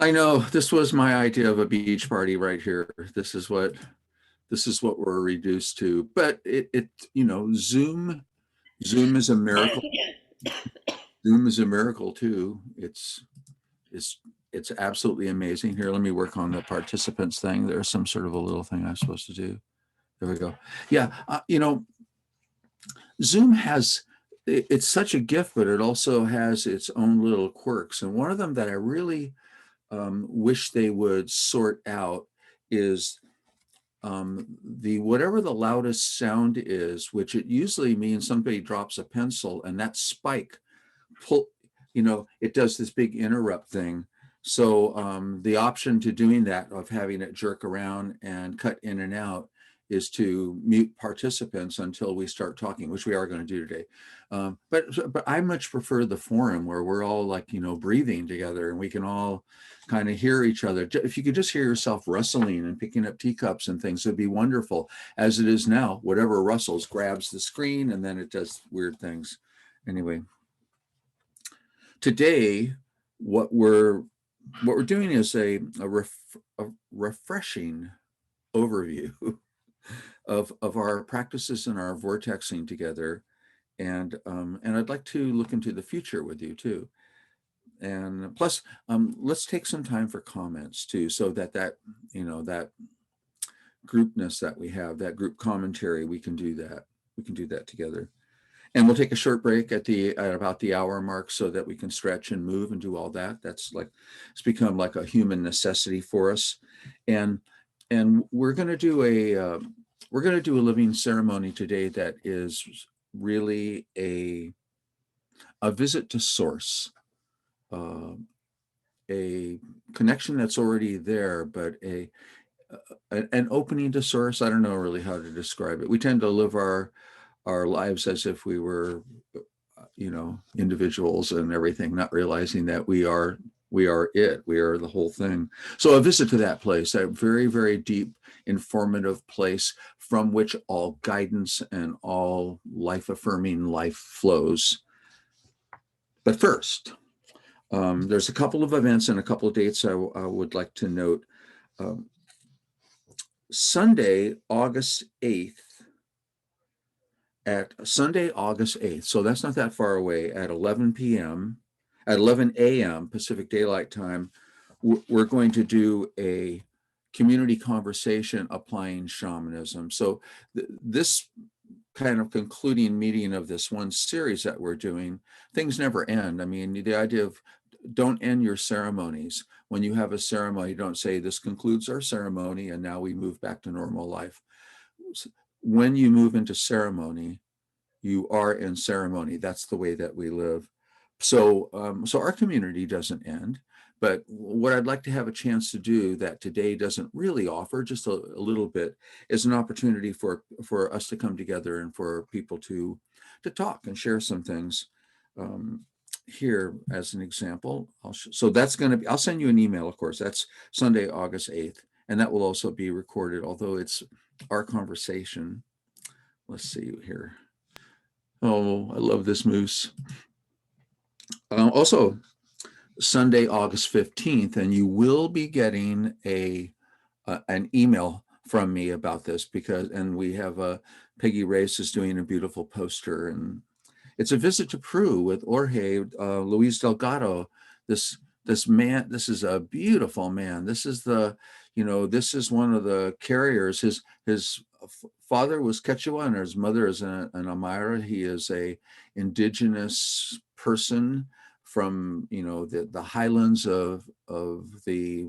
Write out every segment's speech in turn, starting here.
I know this was my idea of a beach party right here. This is what we're reduced to. But Zoom is a miracle. Zoom is a miracle too. It's it's absolutely amazing. Here, let me work on the participants thing. There's some sort of a little thing I'm supposed to do. There we go. Yeah, Zoom has it's such a gift, but it also has its own little quirks. And one of them that I really wish they would sort out is the whatever the loudest sound is, which it usually means somebody drops a pencil and that spike pull, it does this big interrupt thing. So the option to doing that of having it jerk around and cut in and out is to mute participants until we start talking, which we are going to do today. But I much prefer the forum where we're all like, breathing together and we can all kind of hear each other. If you could just hear yourself rustling and picking up teacups and things, it'd be wonderful. As it is now, whatever rustles grabs the screen and then it does weird things. Anyway, today, what we're doing is a refreshing overview of our practices and our vortexing together, and I'd like to look into the future with you too. And plus, let's take some time for comments too, so that that groupness that we have, that group commentary, we can do that. We can do that together. And we'll take a short break at about the hour mark so that we can stretch and move and do all that. It's become like a human necessity for us. And we're going to do a living ceremony today that is really a visit to source, a connection that's already there, but an opening to source. I don't know really how to describe it. We tend to live our lives as if we were, individuals and everything, not realizing that we are it. We are the whole thing. So a visit to that place, a very, very deep, informative place from which all guidance and all life-affirming life flows. But first, there's a couple of events and a couple of dates I would like to note. Sunday, August 8th, so that's not that far away, at 11 a.m. Pacific Daylight Time, we're going to do a community conversation applying shamanism. So this kind of concluding meeting of this one series that we're doing, things never end. I mean, the idea of don't end your ceremonies. When you have a ceremony, don't say this concludes our ceremony and now we move back to normal life. When you move into ceremony, you are in ceremony. That's the way that we live. So our community doesn't end. But what I'd like to have a chance to do that today doesn't really offer, just a little bit, is an opportunity for us to come together and for people to talk and share some things. Here, as an example, so that's going to be, I'll send you an email, of course. That's Sunday, August 8th. And that will also be recorded, although it's our conversation. Let's see here. Oh, I love this moose. Also, Sunday, August 15th, and you will be getting an email from me about this and we have Peggy Reyes is doing a beautiful poster, and it's a visit to Peru with Jorge Luis Delgado. This man, this is a beautiful man. This is this is one of the carriers. His father was Quechua and his mother is an Amira. He is a indigenous person from the highlands of the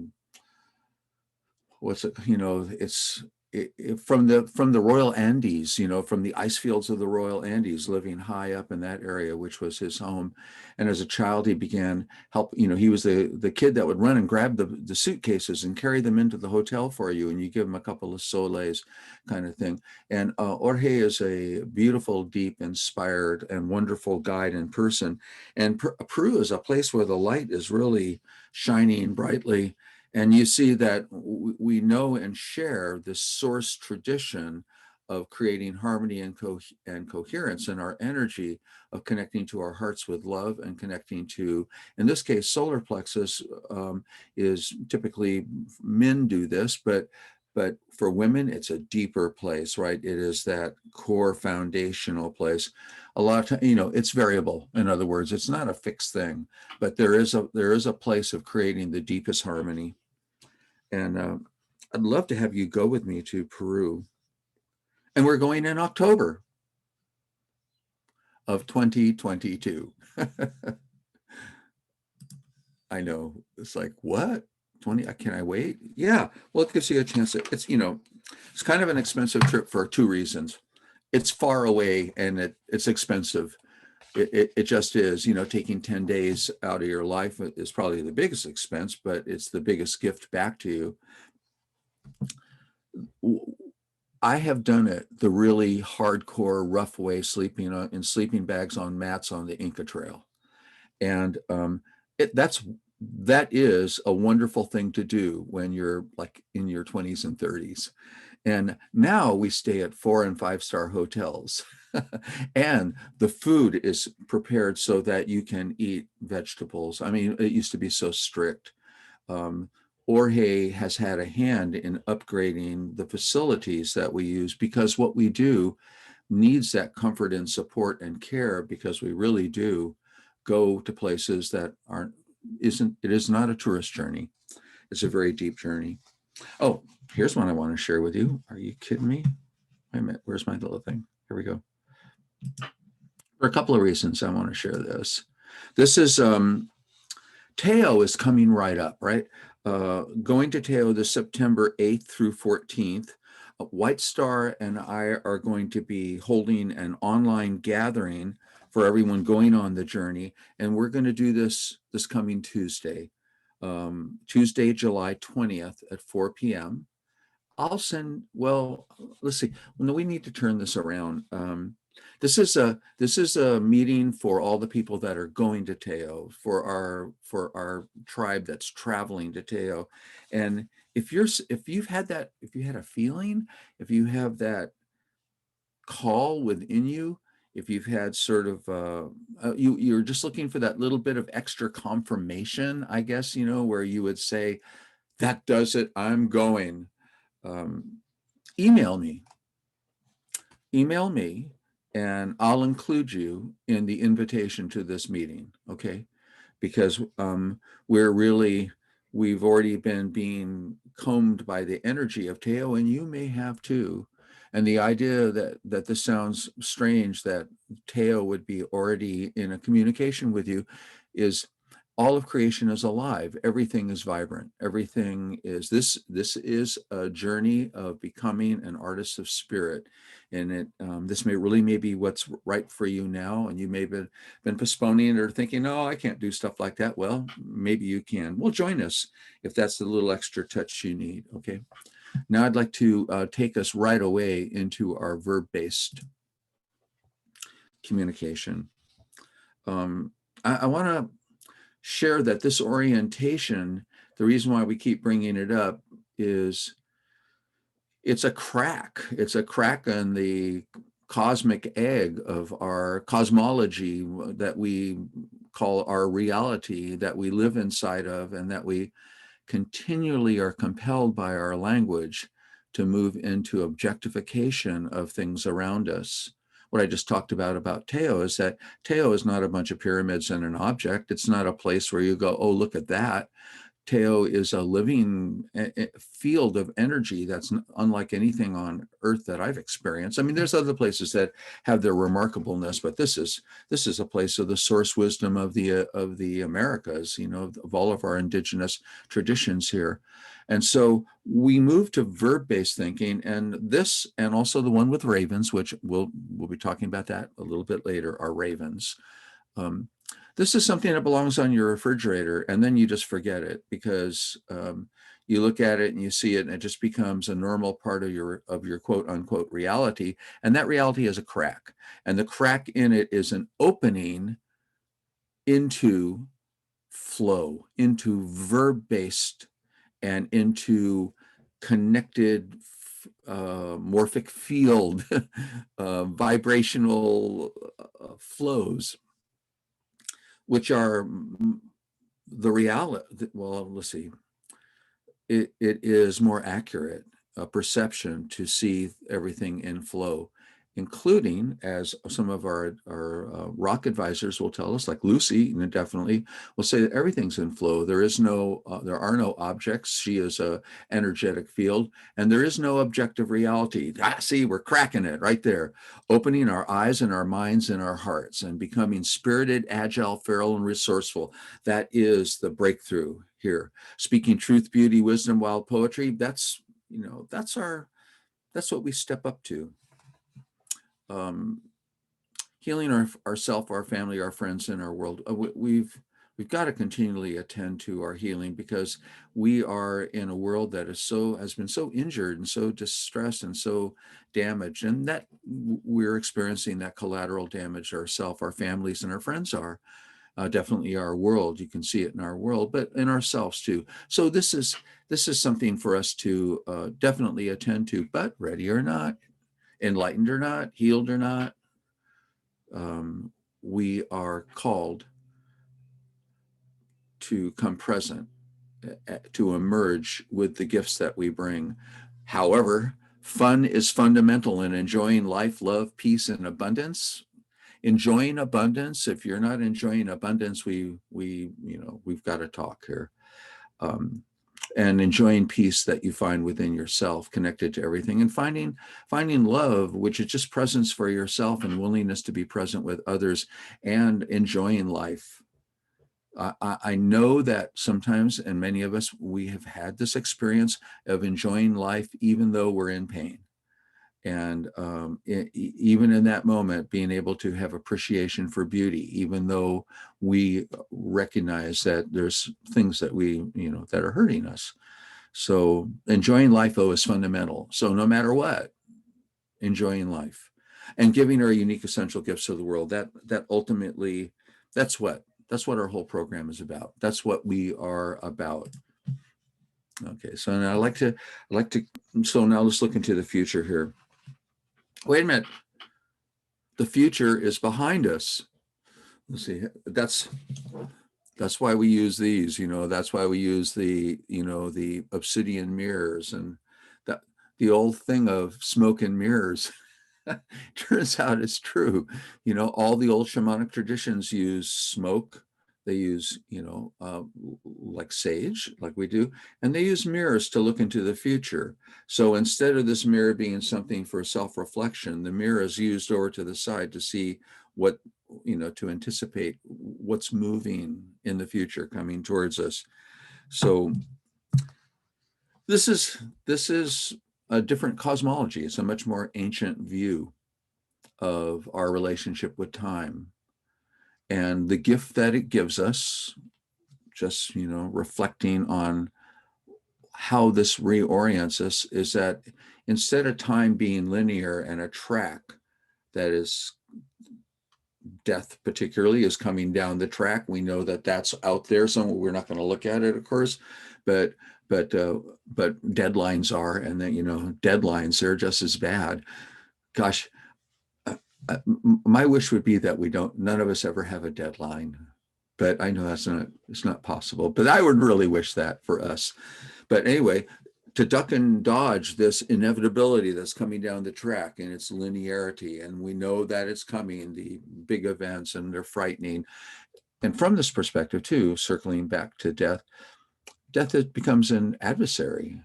from the Royal Andes, from the ice fields of the Royal Andes, living high up in that area, which was his home. And as a child, he began he was the kid that would run and grab the suitcases and carry them into the hotel for you, and you give him a couple of soles kind of thing. And Jorge is a beautiful, deep, inspired, and wonderful guide in person. And Peru is a place where the light is really shining brightly. And you see that we know and share this source tradition of creating harmony and coherence in our energy, of connecting to our hearts with love and connecting to, in this case, solar plexus is typically, men do this, but for women, it's a deeper place, right? It is that core foundational place. A lot of time, it's variable. In other words, it's not a fixed thing, but there is a place of creating the deepest harmony. And I'd love to have you go with me to Peru. And we're going in October of 2022. I know, it's like, what? 20, can I wait? Yeah, well, it gives you a chance. It's kind of an expensive trip for two reasons. It's far away and it's expensive. It just is, taking 10 days out of your life is probably the biggest expense, but it's the biggest gift back to you. I have done it the really hardcore, rough way, sleeping in sleeping bags on mats on the Inca Trail. And that is a wonderful thing to do when you're like in your 20s and 30s. And now we stay at 4 and 5-star hotels. And the food is prepared so that you can eat vegetables. I mean, it used to be so strict. Jorge has had a hand in upgrading the facilities that we use, because what we do needs that comfort and support and care, because we really do go to places that it is not a tourist journey. It's a very deep journey. Oh, here's one I want to share with you. Are you kidding me? Wait a minute, where's my little thing? Here we go. For a couple of reasons I want to share this. This is, Teo is coming right up, right? Going to Teo this September 8th through 14th. White Star and I are going to be holding an online gathering for everyone going on the journey. And we're going to do this coming Tuesday, July 20th at 4 p.m. I'll send, well, let's see, no, we need to turn this around. This is a meeting for all the people that are going to Teo, for our tribe that's traveling to Teo. And if you had a feeling, if you have that call within you, if you've had sort of you're just looking for that little bit of extra confirmation, I guess, where you would say, that does it, I'm going. Email me, and I'll include you in the invitation to this meeting, okay? Because we've already been being combed by the energy of Teo, and you may have too. And the idea that this sounds strange, that Teo would be already in a communication with you, is all of creation is alive. Everything is vibrant. Everything is, this is a journey of becoming an artist of spirit. And this may be what's right for you now. And you may have been postponing it or thinking, oh, I can't do stuff like that. Well, maybe you can. Well, join us if that's the little extra touch you need. Okay. Now I'd like to take us right away into our verb-based communication. I want to share that this orientation, the reason why we keep bringing it up is it's a crack. It's a crack in the cosmic egg of our cosmology that we call our reality, that we live inside of, and that we continually are compelled by our language to move into objectification of things around us. What I just talked about Teo is that Teo is not a bunch of pyramids and an object. It's not a place where you go, oh, look at that. Teo is a living field of energy that's unlike anything on earth that I've experienced. I mean, there's other places that have their remarkableness, but this is a place of the source wisdom of the Americas, of all of our indigenous traditions here. And so we move to verb-based thinking, and this, and also the one with ravens, which we'll be talking about that a little bit later, are ravens. This is something that belongs on your refrigerator, and then you just forget it, because you look at it and you see it, and it just becomes a normal part of your quote unquote reality. And that reality is a crack, and the crack in it is an opening into flow, into verb-based, and into connected morphic field, vibrational flows, which are the reality. Well, let's see. It is more accurate perception to see everything in flow, including, as some of our rock advisors will tell us, like Lucy, definitely will say that everything's in flow. There are no objects. She is a energetic field, and there is no objective reality. See, we're cracking it right there, opening our eyes and our minds and our hearts, and becoming spirited, agile, feral, and resourceful. That is the breakthrough here. Speaking truth, beauty, wisdom, wild poetry. That's what we step up to. Healing ourself, our family, our friends, and our world. We've got to continually attend to our healing, because we are in a world that has been so injured and so distressed and so damaged, and that we're experiencing that collateral damage ourselves, our families, and our friends are. Definitely our world. You can see it in our world, but in ourselves too. So this is something for us to definitely attend to, but ready or not, enlightened or not, healed or not, we are called to come present, to emerge with the gifts that we bring. However, fun is fundamental in enjoying life, love, peace, and abundance. Enjoying abundance. If you're not enjoying abundance, we've got to talk here. And enjoying peace that you find within yourself, connected to everything, and finding love, which is just presence for yourself and willingness to be present with others, and enjoying life. I know that sometimes, and many of us, we have had this experience of enjoying life even though we're in pain. And even in that moment, being able to have appreciation for beauty, even though we recognize that there's things that that are hurting us. So enjoying life, though, is fundamental. So no matter what, enjoying life and giving our unique essential gifts to the world, that ultimately, that's what our whole program is about. That's what we are about. Okay, so now so now let's look into the future here. Wait a minute. The future is behind us. Let's see. That's why we use these, that's why we use the obsidian mirrors, and that the old thing of smoke and mirrors turns out it's true. All the old shamanic traditions use smoke. They use, like sage, like we do, and they use mirrors to look into the future. So instead of this mirror being something for self-reflection, the mirror is used over to the side to see what, to anticipate what's moving in the future coming towards us. So this is a different cosmology. It's a much more ancient view of our relationship with time. And the gift that it gives us, just, reflecting on how this reorients us, is that instead of time being linear and a track that is, death particularly is coming down the track. We know that that's out there. So we're not going to look at it, of course, but deadlines are, and then, deadlines, they're just as bad. Gosh, my wish would be that none of us ever have a deadline, but I know it's not possible, but I would really wish that for us. But anyway, to duck and dodge this inevitability that's coming down the track and its linearity, and we know that it's coming, the big events, and they're frightening. And from this perspective too, circling back to death becomes an adversary.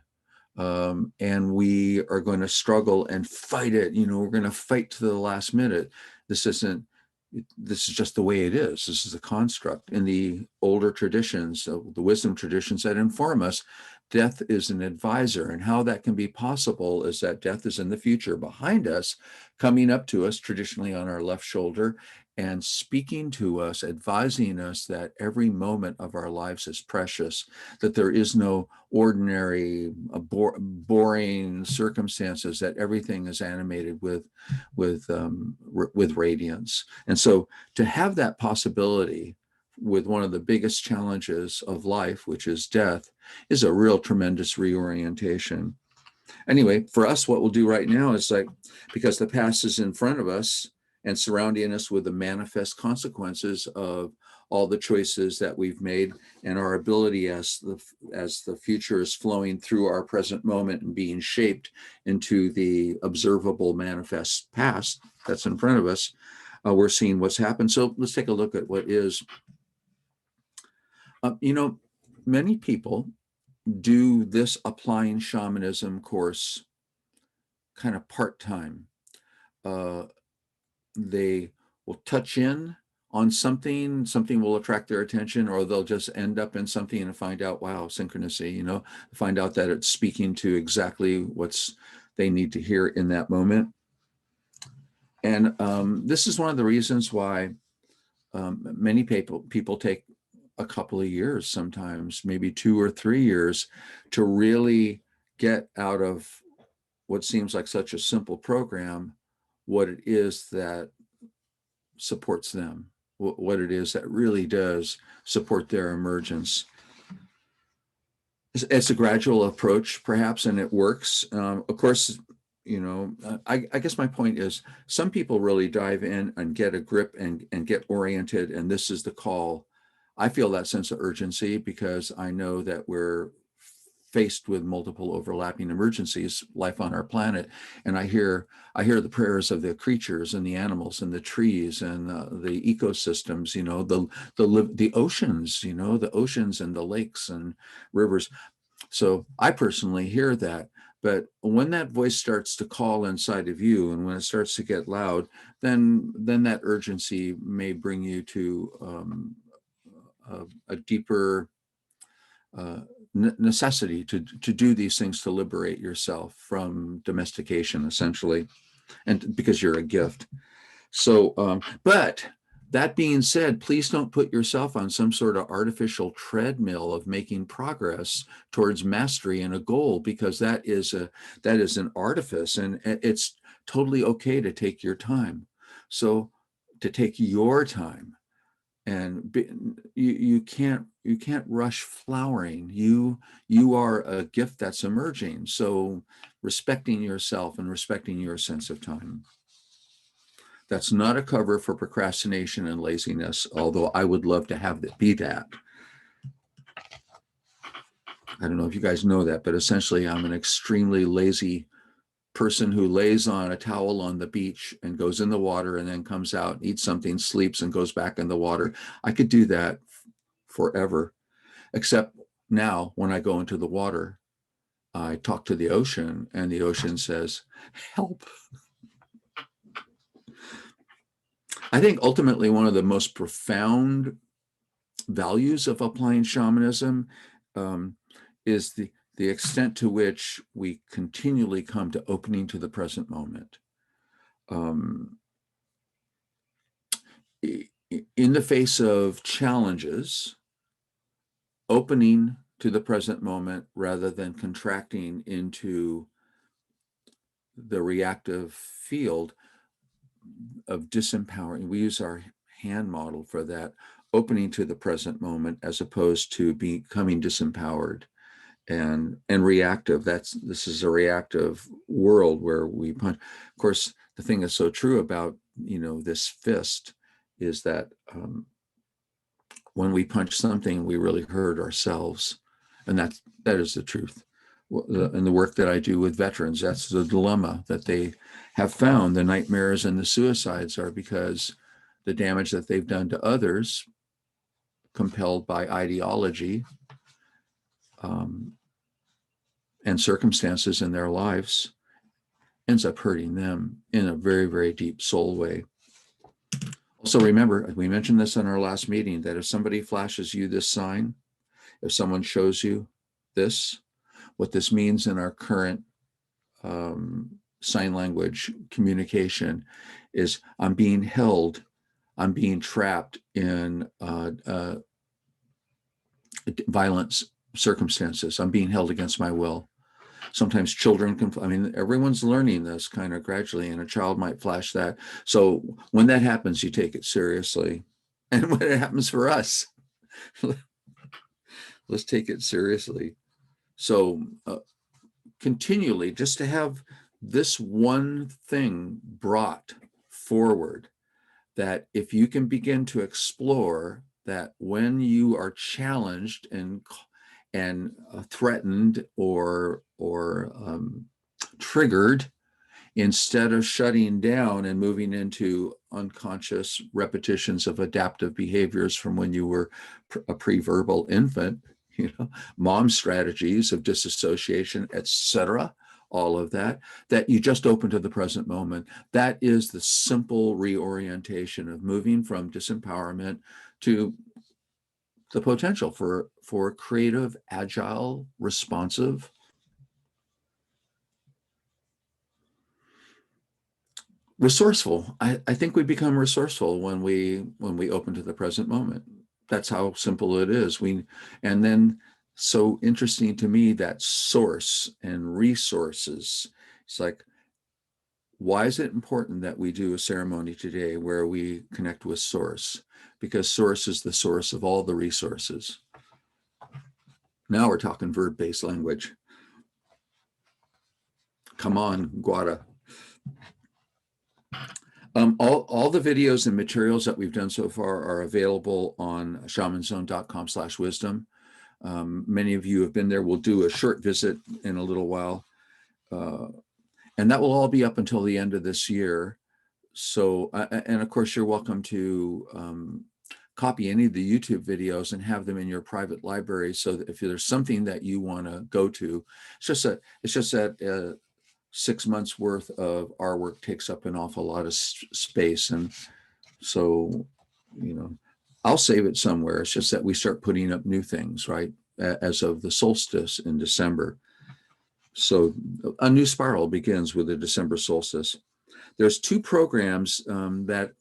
And we are going to struggle and fight it. We're going to fight to the last minute. This is just the way it is. This is a construct. In the older traditions, the wisdom traditions that inform us, death is an advisor. And how that can be possible is that death is in the future behind us, coming up to us, traditionally on our left shoulder, and speaking to us, advising us that every moment of our lives is precious, that there is no ordinary, boring circumstances, that everything is animated with radiance. And so to have that possibility with one of the biggest challenges of life, which is death, is a real tremendous reorientation. Anyway, for us, what we'll do right now is like, because the past is in front of us and surrounding us with the manifest consequences of all the choices that we've made, and our ability as the future is flowing through our present moment and being shaped into the observable manifest past that's in front of us, we're seeing what's happened. So let's take a look at what is. Many people do this Applying Shamanism course kind of part-time. They will touch in on something will attract their attention, or they'll just end up in something and find out, wow, synchronicity, find out that it's speaking to exactly what's they need to hear in that moment. And this is one of the reasons why many people take a couple of years, sometimes maybe 2 or 3 years, to really get out of what seems like such a simple program, what it is that supports them, what it is that really does support their emergence. It's a gradual approach, perhaps, and it works. Of course, I guess my point is some people really dive in and get a grip and get oriented, and this is the call. I feel that sense of urgency because I know that we're faced with multiple overlapping emergencies, life on our planet, and I hear the prayers of the creatures and the animals and the trees and the ecosystems, the oceans, the oceans and the lakes and rivers. So I personally hear that. But when that voice starts to call inside of you, and when it starts to get loud, then that urgency may bring you to a deeper necessity to do these things, to liberate yourself from domestication, essentially, and because you're a gift. So, but that being said, please don't put yourself on some sort of artificial treadmill of making progress towards mastery and a goal, because that is an artifice, and it's totally okay to take your time. So to take your time, and you can't rush flowering. You are a gift that's emerging. So respecting yourself and respecting your sense of time. That's not a cover for procrastination and laziness, although I would love to have it be that. I don't know if you guys know that, but essentially I'm an extremely lazy person who lays on a towel on the beach and goes in the water and then comes out, eats something, sleeps, and goes back in the water. I could do that forever, except now when I go into the water, I talk to the ocean, and the ocean says, help. I think ultimately one of the most profound values of Applying Shamanism is the extent to which we continually come to opening to the present moment. In the face of challenges, opening to the present moment rather than contracting into the reactive field of disempowering. We use our hand model for that, opening to the present moment as opposed to becoming disempowered and reactive. This is a reactive world where we punch. Of course, the thing that's so true about this fist is that when we punch something, we really hurt ourselves, and that is the truth. In the work that I do with veterans, that's the dilemma that they have found. The nightmares and the suicides are because the damage that they've done to others, compelled by ideology and circumstances in their lives, ends up hurting them in a very, very deep soul way. Also, remember, we mentioned this in our last meeting, that if somebody flashes you this sign, if someone shows you this, what this means in our current sign language communication is I'm being held, I'm being trapped in violent circumstances. I'm being held against my will. Sometimes children can, everyone's learning this kind of gradually, and a child might flash that. So when that happens, you take it seriously. And when it happens for us, let's take it seriously. So continually, just to have this one thing brought forward, that if you can begin to explore that when you are challenged and threatened or triggered, instead of shutting down and moving into unconscious repetitions of adaptive behaviors from when you were a pre-verbal infant, mom strategies of disassociation, etc., all of that, that you just open to the present moment. That is the simple reorientation of moving from disempowerment to the potential for creative, agile, responsive, resourceful. I think we become resourceful when we open to the present moment. That's how simple it is. And then, so interesting to me, that source and resources. It's like, why is it important that we do a ceremony today where we connect with source? Because source is the source of all the resources. Now we're talking verb-based language. Come on, Guada. All the videos and materials that we've done so far are available on shamanzone.com/wisdom. Many of you have been there. We'll do a short visit in a little while. And that will all be up until the end of this year. So, and of course, you're welcome to copy any of the YouTube videos and have them in your private library. So that if there's something that you want to go to, it's just that 6 months worth of our work takes up an awful lot of space. And so, I'll save it somewhere. It's just that we start putting up new things, right? As of the solstice in December. So a new spiral begins with the December solstice. There's 2 programs that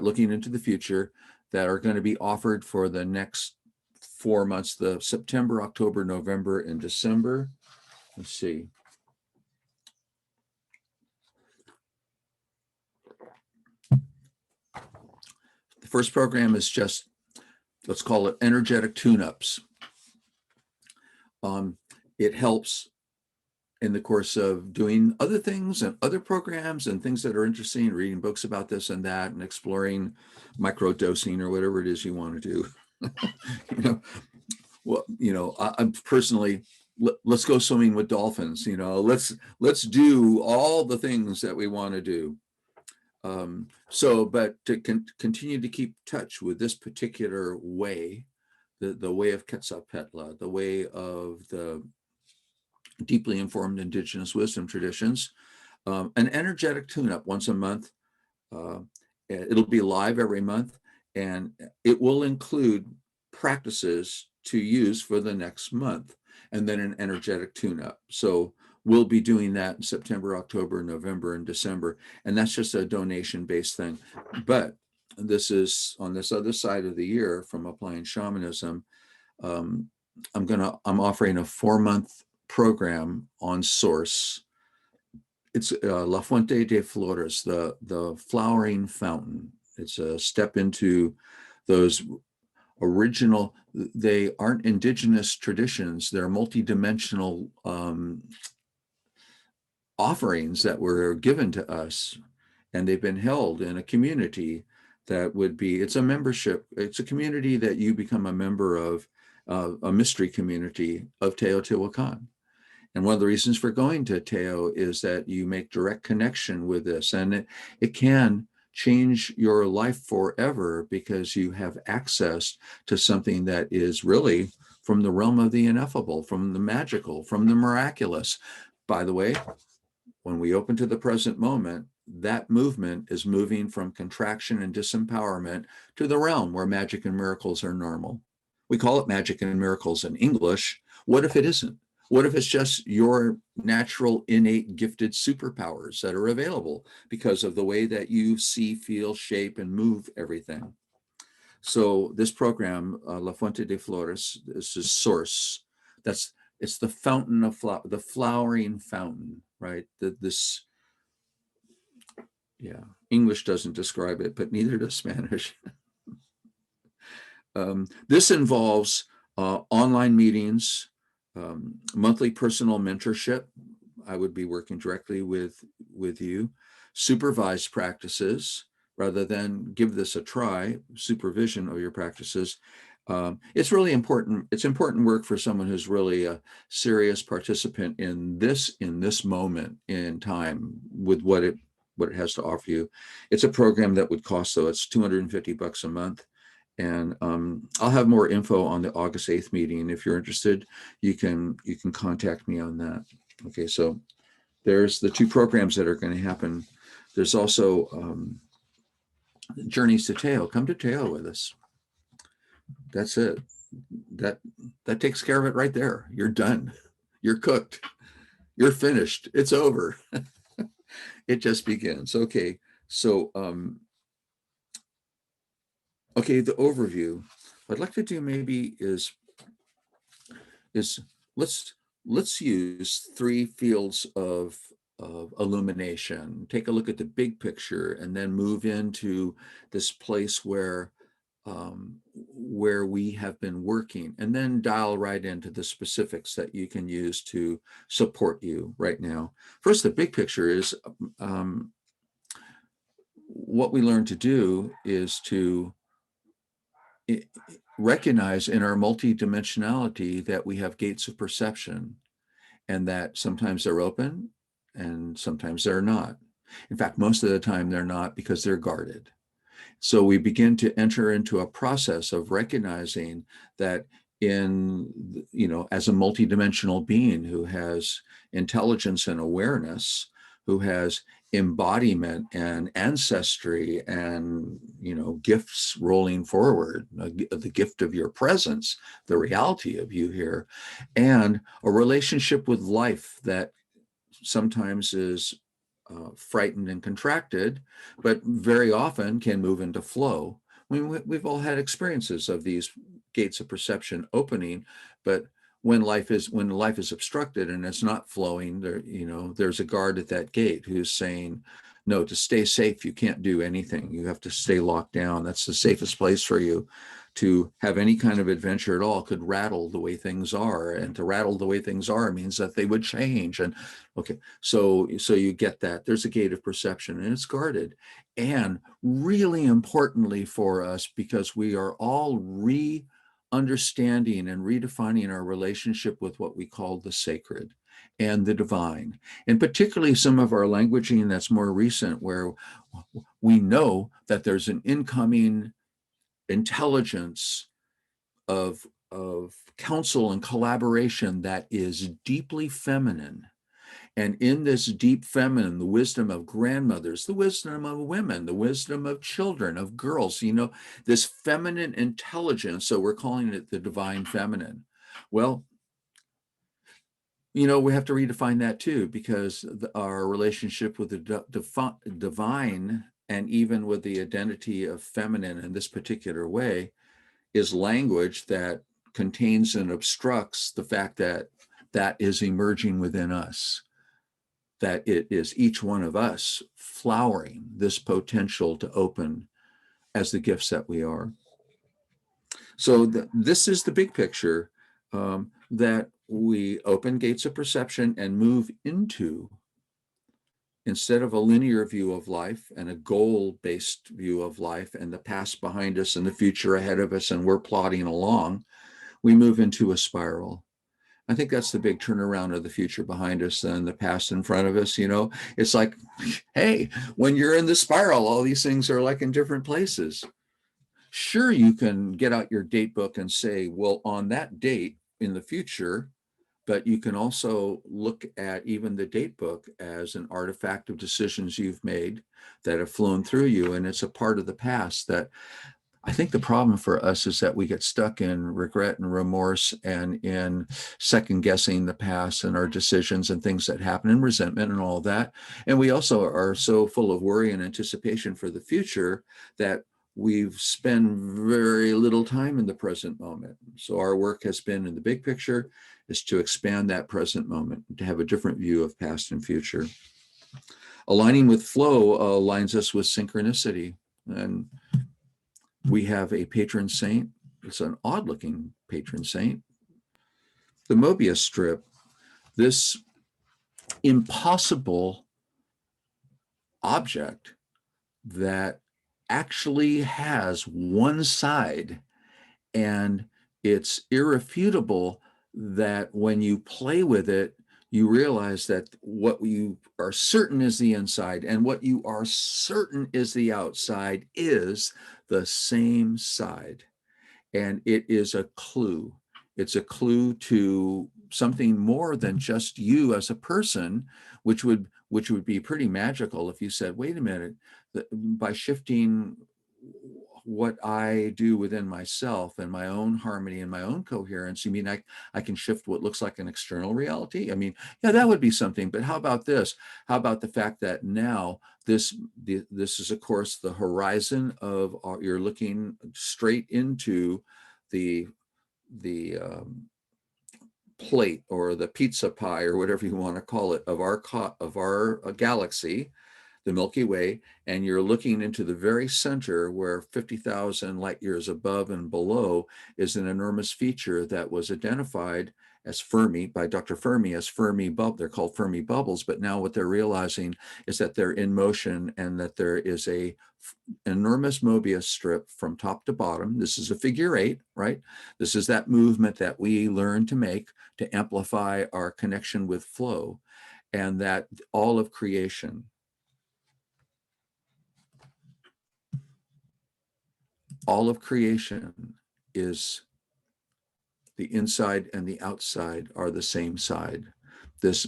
looking into the future that are going to be offered for the next 4 months, the September, October, November, and December. Let's see. The first program is just, let's call it energetic tune-ups. It helps in the course of doing other things and other programs and things that are interesting, reading books about this and that, and exploring micro-dosing or whatever it is you want to do. I'm personally, let's go swimming with dolphins. Let's do all the things that we want to do. But to continue to keep touch with this particular way, the way of Quetzalcoatl, the way of the deeply informed indigenous wisdom traditions, an energetic tune-up once a month. It'll be live every month, and it will include practices to use for the next month, and then an energetic tune-up. So we'll be doing that in September, October, November, and December, and that's just a donation-based thing. But this is on this other side of the year from Applying Shamanism. I'm offering a 4-month program on source. It's La Fuente de Flores, the flowering fountain. It's a step into those original, they aren't indigenous traditions, they're multidimensional offerings that were given to us, and they've been held in a community that would be, it's a membership, it's a community that you become a member of, a mystery community of Teotihuacan. And one of the reasons for going to Teo is that you make direct connection with this, and it can change your life forever because you have access to something that is really from the realm of the ineffable, from the magical, from the miraculous. By the way, when we open to the present moment, that movement is moving from contraction and disempowerment to the realm where magic and miracles are normal. We call it magic and miracles in English. What if it isn't? What if it's just your natural, innate, gifted superpowers that are available because of the way that you see, feel, shape, and move everything? So this program, La Fuente de Flores, this is source. It's the fountain of the flowering fountain, right? English doesn't describe it, but neither does Spanish. This involves online meetings, monthly personal mentorship, I would be working directly with you. Supervised practices, rather than give this a try, supervision of your practices. It's really important. It's important work for someone who's really a serious participant in this moment in time with what it has to offer you. It's a program that would cost, though, it's $250 a month. And I'll have more info on the August 8th meeting. If you're interested, you can contact me on that. Okay, so there's the two programs that are going to happen. There's also Journeys to Teo. Come to Teo with us. That's it. That takes care of it right there. You're done. You're cooked. You're finished. It's over. It just begins. Okay, so okay, the overview. What I'd like to do maybe is let's use 3 fields of illumination. Take a look at the big picture, and then move into this place where we have been working, and then dial right into the specifics that you can use to support you right now. First, the big picture is what we learn to do is to recognize in our multidimensionality that we have gates of perception, and that sometimes they're open and sometimes they're not. In fact, most of the time they're not, because they're guarded. So we begin to enter into a process of recognizing that as a multidimensional being who has intelligence and awareness, who has embodiment and ancestry and, gifts rolling forward, the gift of your presence, the reality of you here, and a relationship with life that sometimes is frightened and contracted, but very often can move into flow. We've all had experiences of these gates of perception opening, but when life is obstructed and it's not flowing, there's a guard at that gate who's saying, no, to stay safe, you can't do anything. You have to stay locked down. That's the safest place for you. To have any kind of adventure at all could rattle the way things are, and to rattle the way things are means that they would change. And okay, so you get that there's a gate of perception, and it's guarded. And really importantly for us, because we are all understanding and redefining our relationship with what we call the sacred and the divine, and particularly some of our languaging that's more recent, where we know that there's an incoming intelligence of counsel and collaboration that is deeply feminine. And in this deep feminine, the wisdom of grandmothers, the wisdom of women, the wisdom of children, of girls, this feminine intelligence. So we're calling it the divine feminine. Well, we have to redefine that too, because our relationship with the divine, and even with the identity of feminine in this particular way, is language that contains and obstructs the fact that is emerging within us, that it is each one of us flowering this potential to open as the gifts that we are. So this is the big picture, that we open gates of perception and move into, instead of a linear view of life and a goal-based view of life and the past behind us and the future ahead of us, and we're plodding along, we move into a spiral. I think that's the big turnaround of the future behind us and the past in front of us. It's like, hey, when you're in the spiral, all these things are like in different places. Sure, you can get out your date book and say, well, on that date in the future, but you can also look at even the date book as an artifact of decisions you've made that have flown through you. And it's a part of the past. That I think the problem for us is that we get stuck in regret and remorse, and in second guessing the past and our decisions and things that happen, and resentment and all that. And we also are so full of worry and anticipation for the future that we've spent very little time in the present moment. So our work has been, in the big picture, is to expand that present moment, to have a different view of past and future. Aligning with flow aligns us with synchronicity. And we have a patron saint. It's an odd looking patron saint. The Mobius strip. This impossible object that actually has one side, and it's irrefutable that when you play with it, you realize that what you are certain is the inside and what you are certain is the outside is the same side. And it is a clue. It's a clue to something more than just you as a person, which would be pretty magical if you said, wait a minute, by shifting what I do within myself and my own harmony and my own coherence, you mean I can shift what looks like an external reality? I mean, yeah, that would be something. But how about this? How about the fact that now this is, of course, the horizon of you're looking straight into the plate or the pizza pie or whatever you want to call it of our galaxy, the Milky Way, and you're looking into the very center where 50,000 light years above and below is an enormous feature that was identified as Fermi, by Dr. Fermi, as Fermi bubble. They're called Fermi bubbles, but now what they're realizing is that they're in motion and that there is a enormous Mobius strip from top to bottom. This is a figure 8, right? This is that movement that we learn to make to amplify our connection with flow, and that all of creation, is the inside and the outside are the same side. This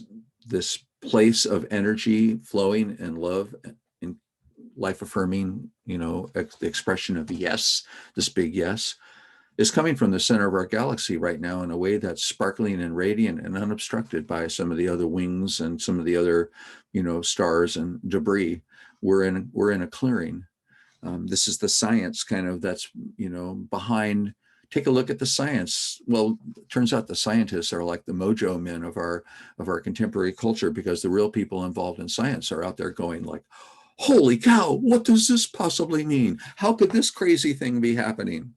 place of energy flowing and love and life affirming, the expression of yes, this big yes, is coming from the center of our galaxy right now in a way that's sparkling and radiant and unobstructed by some of the other wings and some of the other, stars and debris. We're in a clearing. This is the science kind of that's, behind. Take a look at the science. Well, it turns out the scientists are like the mojo men of our contemporary culture, because the real people involved in science are out there going like, holy cow, what does this possibly mean? How could this crazy thing be happening?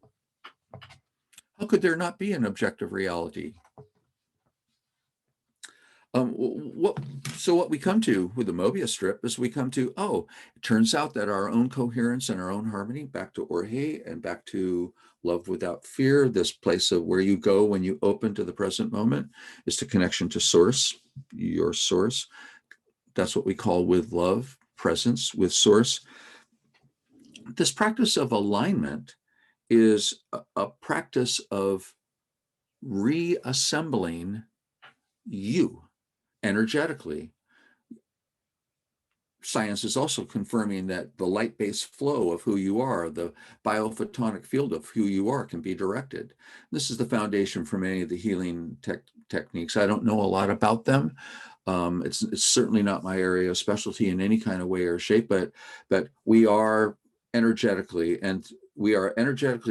How could there not be an objective reality? What we come to with the Mobius strip is we come to, it turns out that our own coherence and our own harmony, back to Orhe and back to love without fear, this place of where you go when you open to the present moment, is to connection to source, your source. That's what we call with love, presence with source. This practice of alignment is a practice of reassembling you energetically. Science is also confirming that the light-based flow of who you are, the biophotonic field of who you are, can be directed. This is the foundation for many of the healing techniques. I don't know a lot about them. It's certainly not my area of specialty in any kind of way or shape, but we are energetically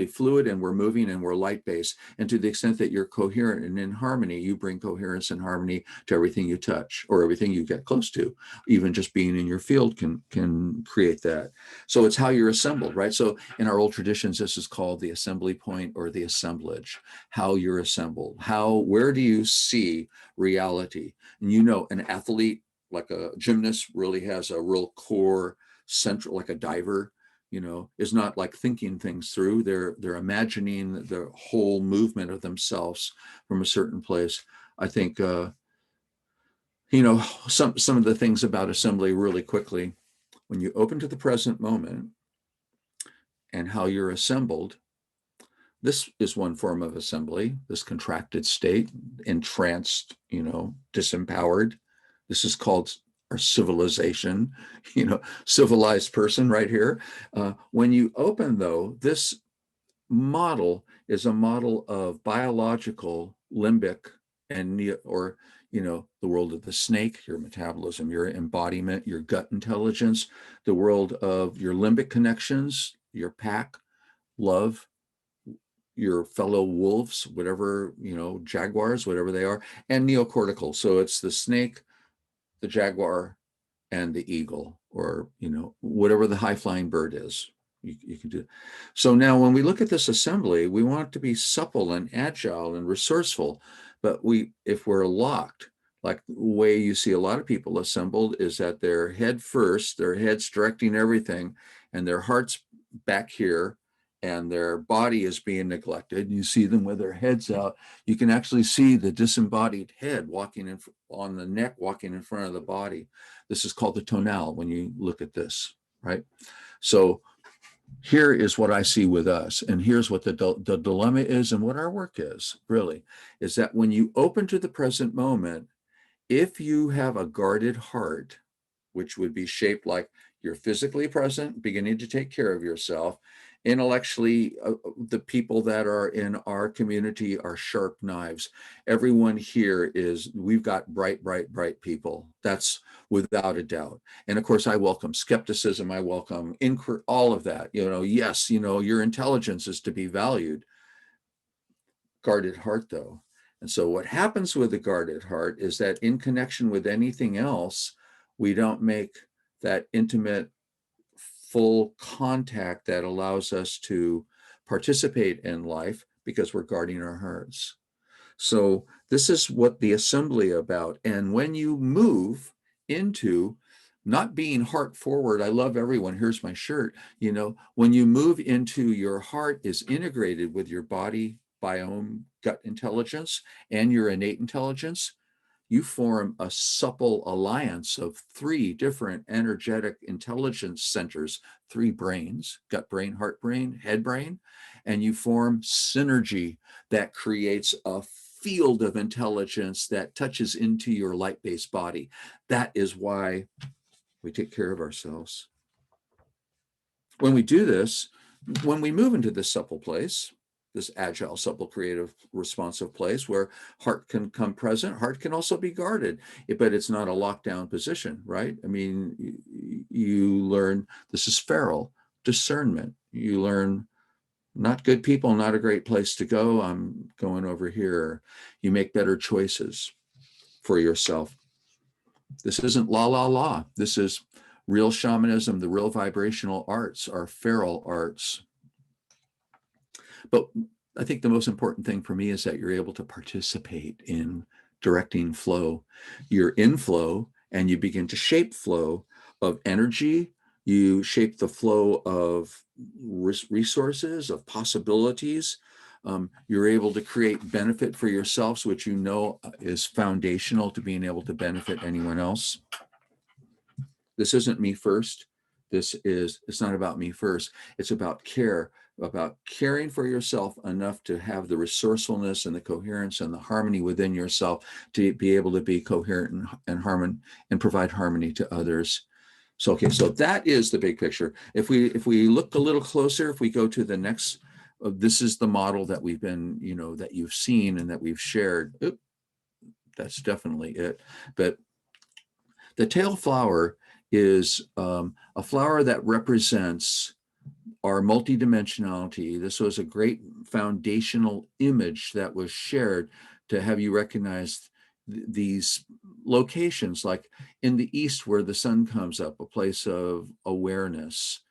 fluid, and we're moving, and we're light-based. And to the extent that you're coherent and in harmony, you bring coherence and harmony to everything you touch or everything you get close to. Even just being in your field can create that. So it's how you're assembled, right? So in our old traditions, this is called the assembly point or the assemblage, how you're assembled. Where do you see reality? And an athlete, like a gymnast, really has a real core central, like a diver, is not like thinking things through. They're imagining the whole movement of themselves from a certain place. I think, some of the things about assembly really quickly, when you open to the present moment and how you're assembled, this is one form of assembly, this contracted state, entranced, disempowered. This is called our civilization, civilized person right here. When you open, though, this model is a model of biological limbic and the world of the snake, your metabolism, your embodiment, your gut intelligence, the world of your limbic connections, your pack, love, your fellow wolves, whatever, jaguars, whatever they are, and neocortical. So it's the snake, the jaguar, and the eagle, or whatever the high flying bird is. You can do. So now when we look at this assembly, we want it to be supple and agile and resourceful, but if we're locked, Like the way you see a lot of people assembled is that their head first, their head's directing everything, and their heart's back here, and their body is being neglected. You see them with their heads out. You can actually see the disembodied head walking in on the neck, walking in front of the body. This is called the tonal when you look at this, right? So here is what I see with us, and here's what the dilemma is, and what our work is really, is that when you open to the present moment, if you have a guarded heart, which would be shaped like you're physically present, beginning to take care of yourself, intellectually, the people that are in our community are sharp knives. Everyone here we've got bright, bright, bright people. That's without a doubt. And of course, I welcome skepticism. I welcome all of that. Yes, your intelligence is to be valued. Guarded heart, though. And so what happens with the guarded heart is that in connection with anything else, we don't make that intimate, full contact that allows us to participate in life because we're guarding our hearts. So this is what the assembly about. And when you move into not being heart forward, I love everyone, here's my shirt, when you move into your heart is integrated with your body, biome, gut intelligence, and your innate intelligence, you form a supple alliance of 3 different energetic intelligence centers, 3 brains, gut brain, heart brain, head brain, and you form synergy that creates a field of intelligence that touches into your light-based body. That is why we take care of ourselves. When we do this, when we move into this supple place, this agile, supple, creative, responsive place where heart can come present, heart can also be guarded, but it's not a lockdown position, right? I mean, you learn, this is feral, discernment. You learn, not good people, not a great place to go. I'm going over here. You make better choices for yourself. This isn't la, la, la. This is real shamanism. The real vibrational arts are feral arts. But I think the most important thing for me is that you're able to participate in directing flow. You're in flow and you begin to shape flow of energy. You shape the flow of resources, of possibilities. You're able to create benefit for yourselves, which you know is foundational to being able to benefit anyone else. This isn't me first. It's not about me first. It's about care, about caring for yourself enough to have the resourcefulness and the coherence and the harmony within yourself to be able to be coherent and harmon and provide harmony to others. So, okay, so that is the big picture. If we look a little closer, if we go to the next, this is the model that we've been, that you've seen and that we've shared. Oop, that's definitely it. But the tail flower is a flower that represents our multidimensionality. This was a great foundational image that was shared to have you recognize these locations, like in the East where the sun comes up, a place of awareness,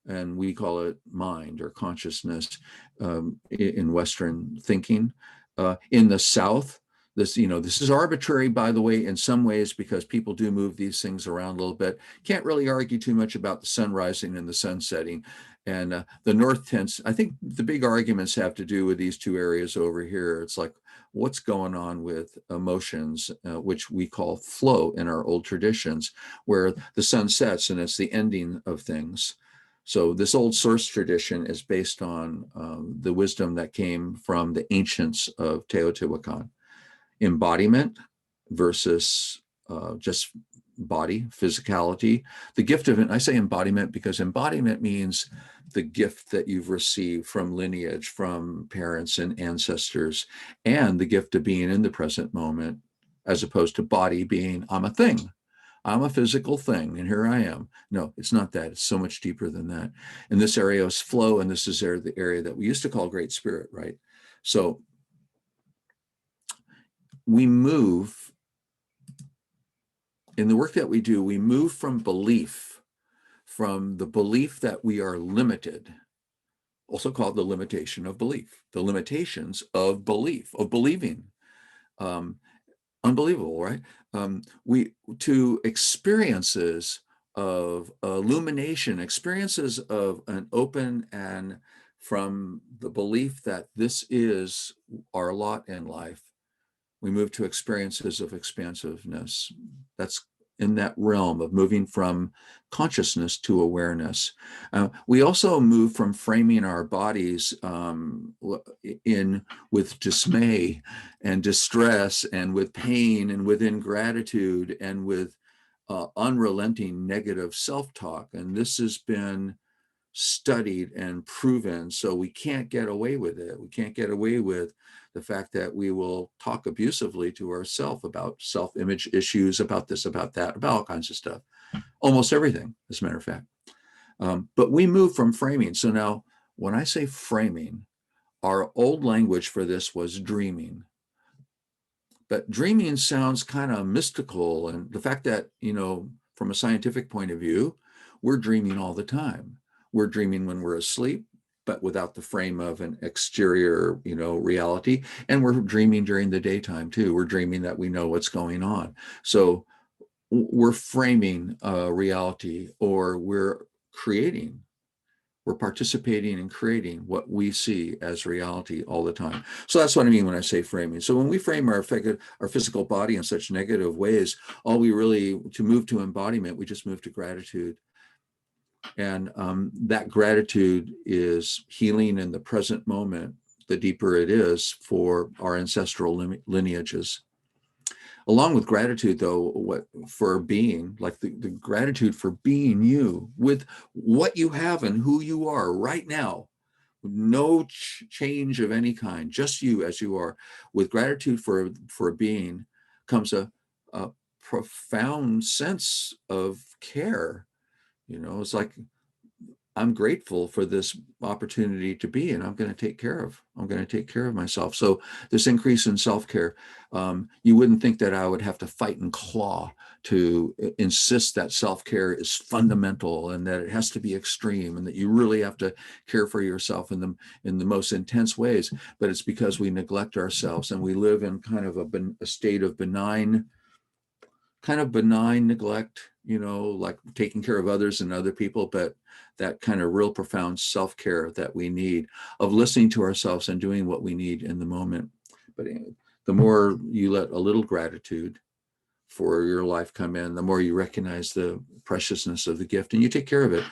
and we call it mind or consciousness in Western thinking. In the South, this is arbitrary, by the way, in some ways, because people do move these things around a little bit. Can't really argue too much about the sun rising and the sun setting. And the North tends, I think the big arguments have to do with these 2 areas over here. It's like, what's going on with emotions, which we call flow in our old traditions, where the sun sets and it's the ending of things. So this old source tradition is based on the wisdom that came from the ancients of Teotihuacan. Embodiment versus just body, physicality. The gift of it, I say embodiment because embodiment means the gift that you've received from lineage, from parents and ancestors, and the gift of being in the present moment, as opposed to body being, I'm a thing. I'm a physical thing, and here I am. No, it's not that. It's so much deeper than that. And this area is flow, and this is the area that we used to call Great Spirit, right? So we move, in the work that we do, we move from belief, from the belief that we are limited, also called the limitation of belief, the limitations of belief, of believing, unbelievable, right? We to experiences of illumination, experiences of an open and from the belief that this is our lot in life, we move to experiences of expansiveness. That's in that realm of moving from consciousness to awareness. We also move from framing our bodies in with dismay and distress and with pain and with ingratitude and with unrelenting negative self-talk. And this has been studied and proven, so we can't get away with it. We can't get away with the fact that we will talk abusively to ourselves about self-image issues, about this, about that, about all kinds of stuff, almost everything, as a matter of fact. But we move from framing. So now when I say framing, our old language for this was dreaming. But dreaming sounds kind of mystical, and the fact that, from a scientific point of view, we're dreaming all the time. We're dreaming when we're asleep, but without the frame of an exterior, reality. And we're dreaming during the daytime too. We're dreaming that we know what's going on. So we're framing reality, or we're participating in creating what we see as reality all the time. So that's what I mean when I say framing. So when we frame our physical body in such negative ways, to move to embodiment, we just move to gratitude. And that gratitude is healing in the present moment, the deeper it is for our ancestral lineages. Along with gratitude, though, for being, like the gratitude for being you with what you have and who you are right now, no change of any kind, just you as you are. With gratitude for being comes a profound sense of care. It's like, I'm grateful for this opportunity to be, and I'm going to take care of myself. So this increase in self-care, you wouldn't think that I would have to fight and claw to insist that self-care is fundamental and that it has to be extreme and that you really have to care for yourself in the most intense ways. But it's because we neglect ourselves and we live in kind of a state of benign neglect, like taking care of others and other people, but that kind of real profound self-care that we need, of listening to ourselves and doing what we need in the moment. But the more you let a little gratitude for your life come in, the more you recognize the preciousness of the gift and you take care of it.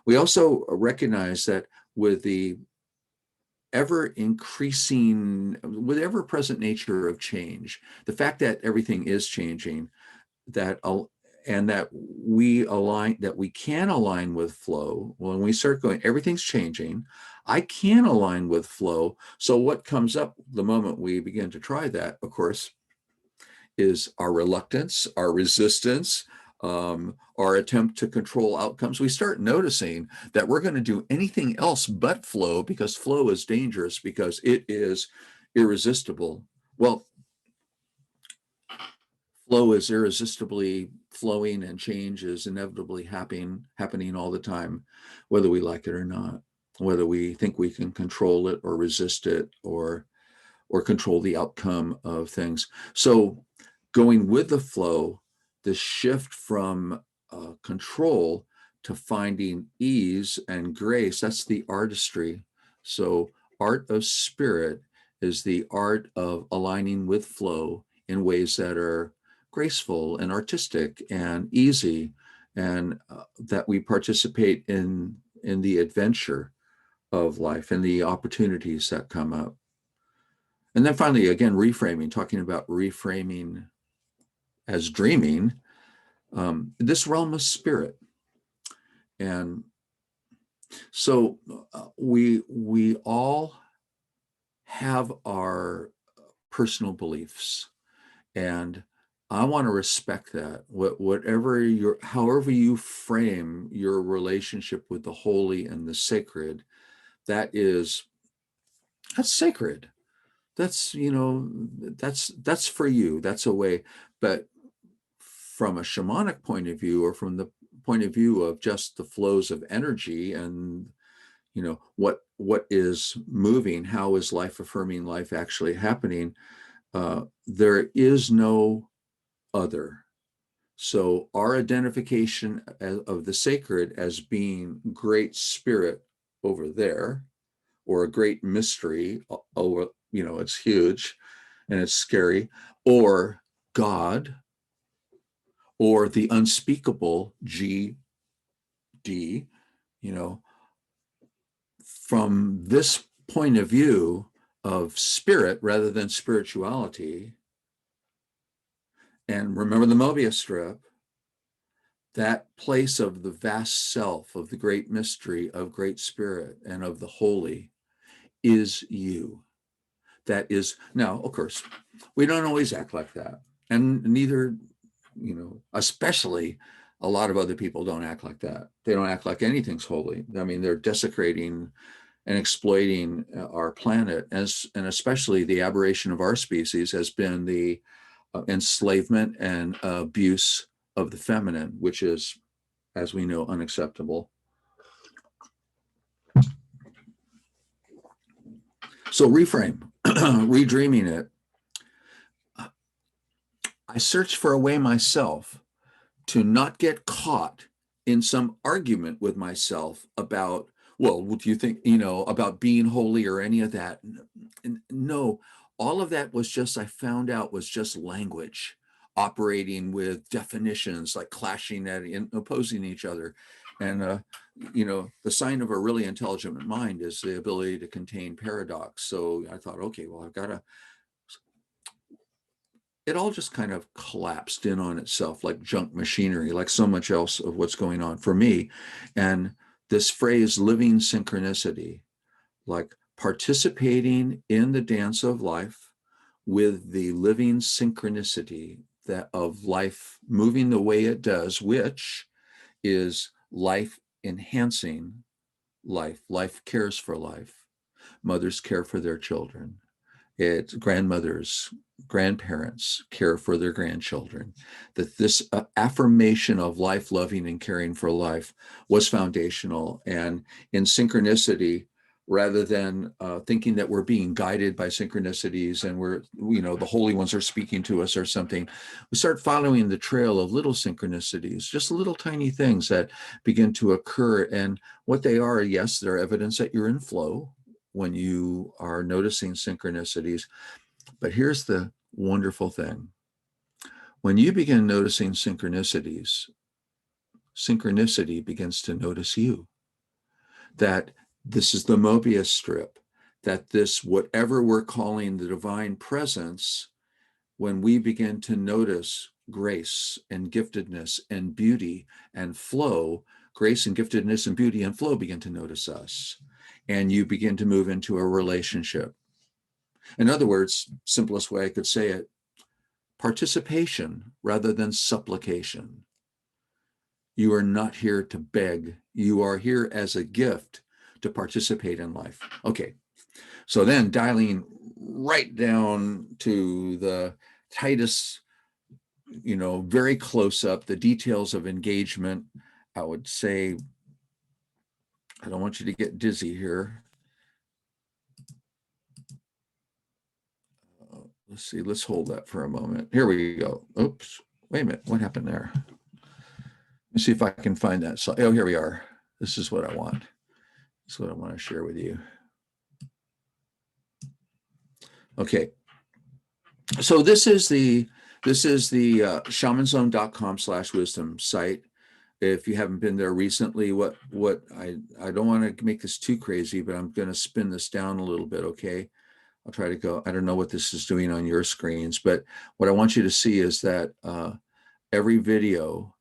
We also recognize that with the ever-present nature of change, the fact that everything is changing, and that we can align with flow. When we start going, everything's changing, I can align with flow. So what comes up the moment we begin to try that, of course, is our reluctance, our resistance, our attempt to control outcomes. We start noticing that we're going to do anything else but flow, because flow is dangerous, because it is irresistible. Well, flow is irresistibly flowing, and change is inevitably happening all the time, whether we like it or not, whether we think we can control it or resist it or control the outcome of things. So going with the flow, the shift from control to finding ease and grace, that's the artistry. So art of spirit is the art of aligning with flow in ways that are graceful and artistic and easy, and that we participate in the adventure of life and the opportunities that come up. And then finally, again, talking about reframing as dreaming, this realm of spirit. And so we all have our personal beliefs, and I want to respect that. However you frame your relationship with the holy and the sacred, that's sacred. That's for you. That's a way. But from a shamanic point of view, or from the point of view of just the flows of energy and what is moving, how is life affirming life actually happening, There is no other. So our identification of the sacred as being great spirit over there, or a great mystery over, it's huge and it's scary, or God, or the unspeakable, GD, from this point of view of spirit rather than spirituality. And remember the Mobius strip, that place of the vast self, of the great mystery, of great spirit, and of the holy is you. That is, now, of course, we don't always act like that. And neither, especially a lot of other people don't act like that. They don't act like anything's holy. I mean, they're desecrating and exploiting our planet, and especially the aberration of our species has been the enslavement and abuse of the feminine, which is, as we know, unacceptable. So reframe, redreaming it. I searched for a way myself to not get caught in some argument with myself about, well, what do you think, about being holy or any of that? No, all of that was just, I found out, was just language operating with definitions, like clashing and opposing each other. And, the sign of a really intelligent mind is the ability to contain paradox. So I thought, okay, well, it all just kind of collapsed in on itself like junk machinery, like so much else of what's going on for me. And this phrase, living synchronicity, like participating in the dance of life with the living synchronicity that of life moving the way it does, which is life enhancing life. Life cares for life. Mothers care for their children. It's grandmothers, grandparents care for their grandchildren. That this affirmation of life, loving and caring for life was foundational. And in synchronicity, rather than thinking that we're being guided by synchronicities and the holy ones are speaking to us or something, we start following the trail of little synchronicities, just little tiny things that begin to occur. And what they are, yes, they're evidence that you're in flow when you are noticing synchronicities. But here's the wonderful thing. When you begin noticing synchronicities, synchronicity begins to notice you. That this is the Mobius strip, that this, whatever we're calling the divine presence, when we begin to notice grace and giftedness and beauty and flow, grace and giftedness and beauty and flow begin to notice us. And you begin to move into a relationship. In other words, simplest way I could say it, participation rather than supplication. You are not here to beg. You are here as a gift to participate in life. Okay, so then dialing right down to the tightest, very close up, the details of engagement, I would say, I don't want you to get dizzy here. Let's see, let's hold that for a moment. Here we go. Oops, wait a minute, what happened there? Let me see if I can find that. So, oh, here we are. This is what I want. This is what I want to share with you. Okay. So this is the shamanzone.com/wisdom site. If you haven't been there recently, what I don't want to make this too crazy, but I'm going to spin this down a little bit, okay? I'll try to go. I don't know what this is doing on your screens, but what I want you to see is that every video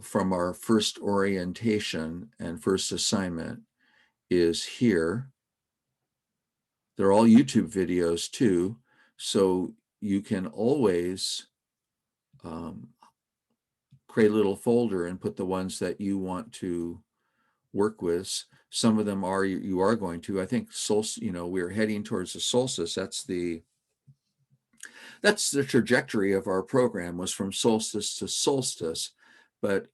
from our first orientation and first assignment is here. They're all YouTube videos too, so you can always create a little folder and put the ones that you want to work with. Some of them are you are going to. I think we're heading towards the solstice. That's the trajectory of our program, was from solstice to solstice. But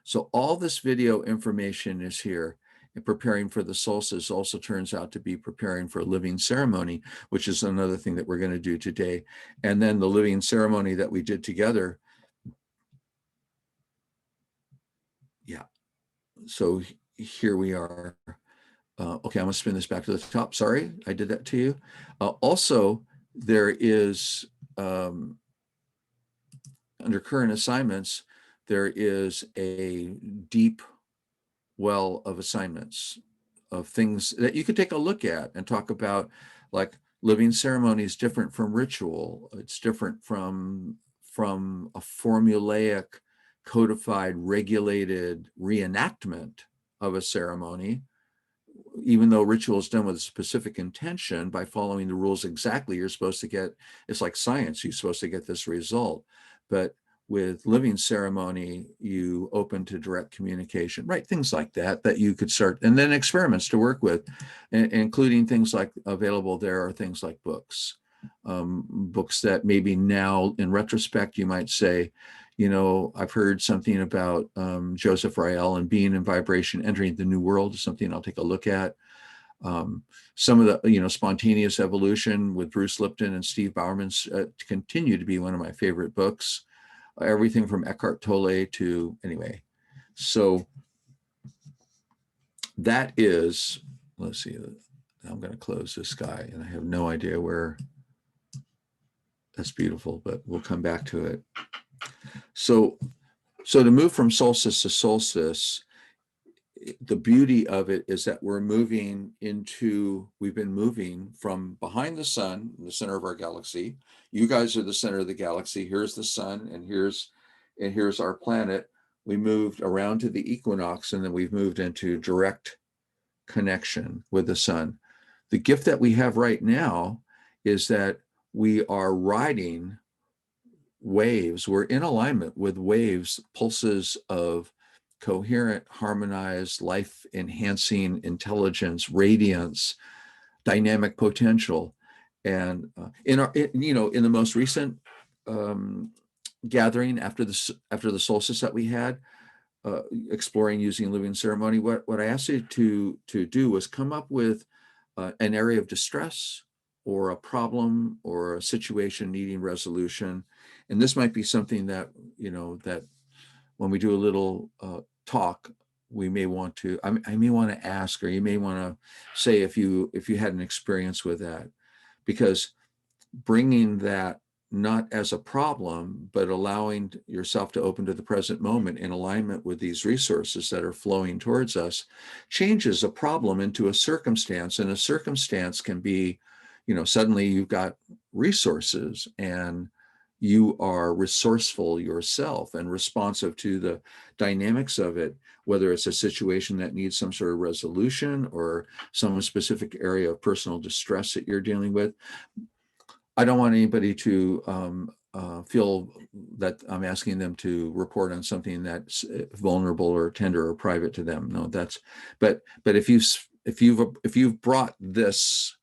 so all this video information is here. And preparing for the solstice also turns out to be preparing for a living ceremony, which is another thing that we're going to do today. And then the living ceremony that we did together. Yeah. So here we are. Okay, I'm going to spin this back to the top. Sorry, I did that to you. Also, there is, under current assignments, there is a deep well of assignments, of things that you could take a look at and talk about, like living ceremony is different from ritual. It's different from a formulaic, codified, regulated reenactment of a ceremony. Even though ritual is done with a specific intention, by following the rules exactly, you're supposed to get, it's like science, you're supposed to get this result. But with living ceremony, you open to direct communication, right? Things like that, that you could start, and then experiments to work with, including things like available there are things like books. Books that maybe now in retrospect, you might say, you know, I've heard something about Joseph Rael and being in vibration, entering the new world is something I'll take a look at. Some of the, you know, spontaneous evolution with Bruce Lipton and Steve Bowerman's continue to be one of my favorite books. Everything from Eckhart Tolle to, anyway. So that is, let's see, I'm going to close this guy and I have no idea where. That's beautiful, but we'll come back to it. So to move from solstice to solstice, the beauty of it is that we've been moving from behind the sun, the center of our galaxy. You guys are the center of the galaxy. Here's the sun, and here's our planet. We moved around to the equinox, and then we've moved into direct connection with the sun. The gift that we have right now is that we are riding waves. We're in alignment with waves, pulses of coherent, harmonized, life-enhancing intelligence, radiance, dynamic potential. And in the most recent gathering after the solstice that we had, exploring using living ceremony, what I asked you to do was come up with an area of distress or a problem or a situation needing resolution. And this might be something that, you know, that when we do a little talk, we may want to, I may want to ask, or you may want to say if you had an experience with that, because bringing that not as a problem, but allowing yourself to open to the present moment in alignment with these resources that are flowing towards us changes a problem into a circumstance. And a circumstance can be, you know, suddenly you've got resources and you are resourceful yourself and responsive to the dynamics of it, whether it's a situation that needs some sort of resolution or some specific area of personal distress that you're dealing with. I don't want anybody to feel that I'm asking them to report on something that's vulnerable or tender or private to them. No, but if you've brought this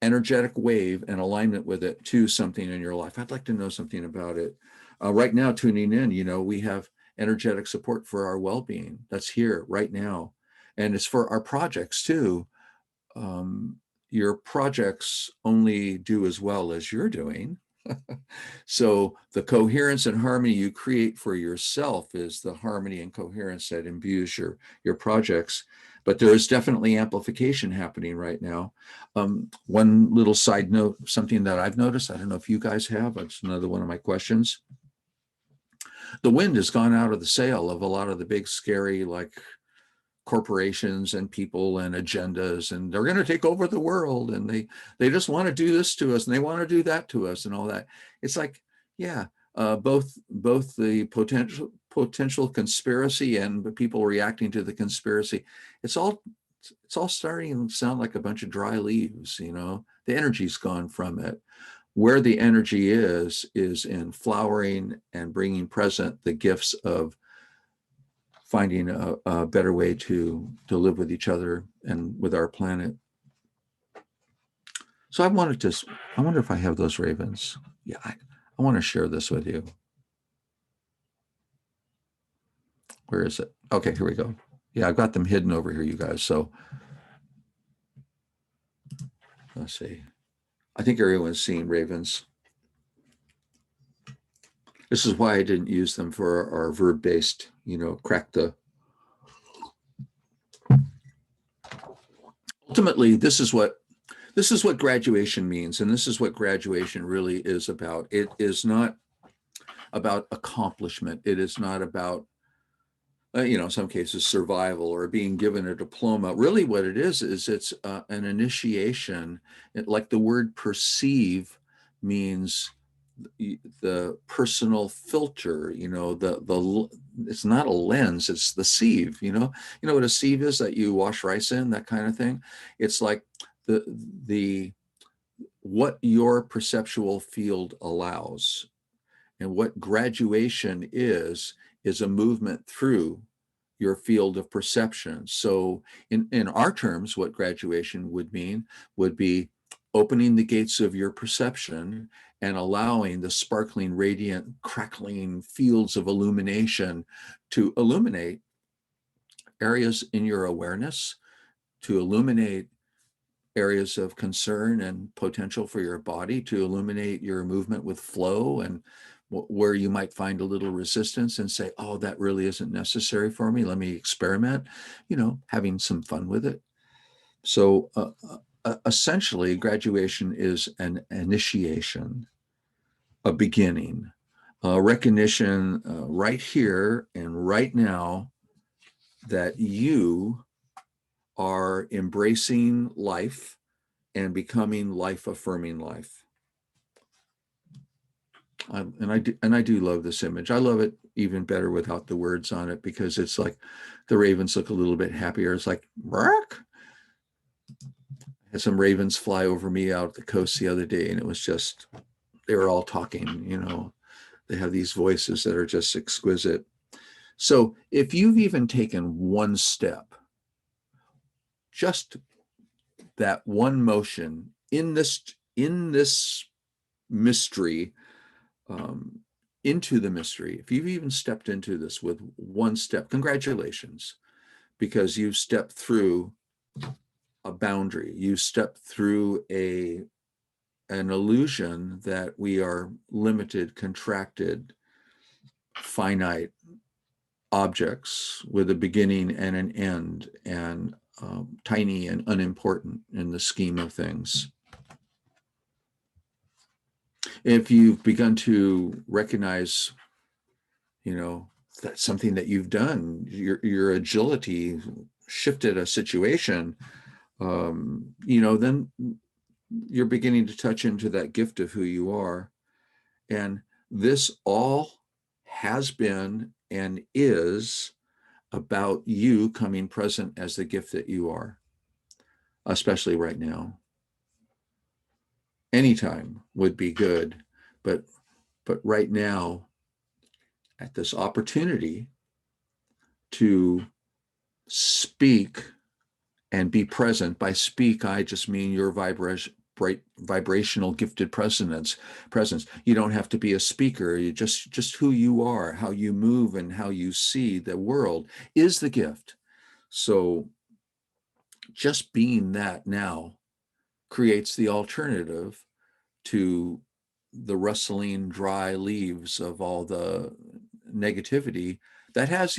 energetic wave and alignment with it to something in your life, I'd like to know something about it. Right now, tuning in, you know, we have energetic support for our well-being. That's here right now, and it's for our projects too. Your projects only do as well as you're doing. So the coherence and harmony you create for yourself is the harmony and coherence that imbues your projects. But there is definitely amplification happening right now. One little side note, something that I've noticed, I don't know if you guys have, it's another one of my questions. The wind has gone out of the sail of a lot of the big, scary, like corporations and people and agendas, and they're going to take over the world, and they just want to do this to us and they want to do that to us and all that. It's like, yeah, both the potential conspiracy and the people reacting to the conspiracy, it's all starting to sound like a bunch of dry leaves. You know, the energy's gone from it. Where the energy is in flowering and bringing present the gifts of finding a better way to live with each other and with our planet. So I wonder if I have those ravens. Yeah, I want to share this with you. Where is it? Okay, here we go. Yeah, I've got them hidden over here, you guys. So let's see. I think everyone's seen ravens. This is why I didn't use them for our verb-based, crack the. Ultimately, this is what graduation means, and this is what graduation really is about. It is not about accomplishment. It is not about, in some cases, survival or being given a diploma. Really, what it is it's an initiation. Like the word perceive means the personal filter. The it's not a lens, it's the sieve. You know what a sieve is, that you wash rice in, that kind of thing. It's like the what your perceptual field allows. And what graduation is a movement through your field of perception. So in our terms, what graduation would mean would be opening the gates of your perception and allowing the sparkling, radiant, crackling fields of illumination to illuminate areas in your awareness, to illuminate areas of concern and potential for your body, to illuminate your movement with flow, and where you might find a little resistance and say, oh, that really isn't necessary for me. Let me experiment, having some fun with it. So essentially, graduation is an initiation, a beginning, a recognition right here and right now that you are embracing life and becoming life-affirming life. And I do love this image. I love it even better without the words on it, because it's like the ravens look a little bit happier. It's like, bark. I had some ravens fly over me out at the coast the other day, and it was just, they were all talking. They have these voices that are just exquisite. So if you've even taken one step, just that one motion in this mystery, into the mystery, if you've even stepped into this with one step, congratulations, because you've stepped through a boundary. You stepped through an illusion that we are limited, contracted, finite objects with a beginning and an end, and tiny and unimportant in the scheme of things. If you've begun to recognize, that's something that you've done, your agility shifted a situation, then you're beginning to touch into that gift of who you are. And this all has been and is about you coming present as the gift that you are, especially right now. Anytime would be good, but right now, at this opportunity to speak and be present. By speak, I just mean your vibrational gifted presence. You don't have to be a speaker. You just who you are, how you move, and how you see the world is the gift. So just being that now creates the alternative to the rustling dry leaves of all the negativity that has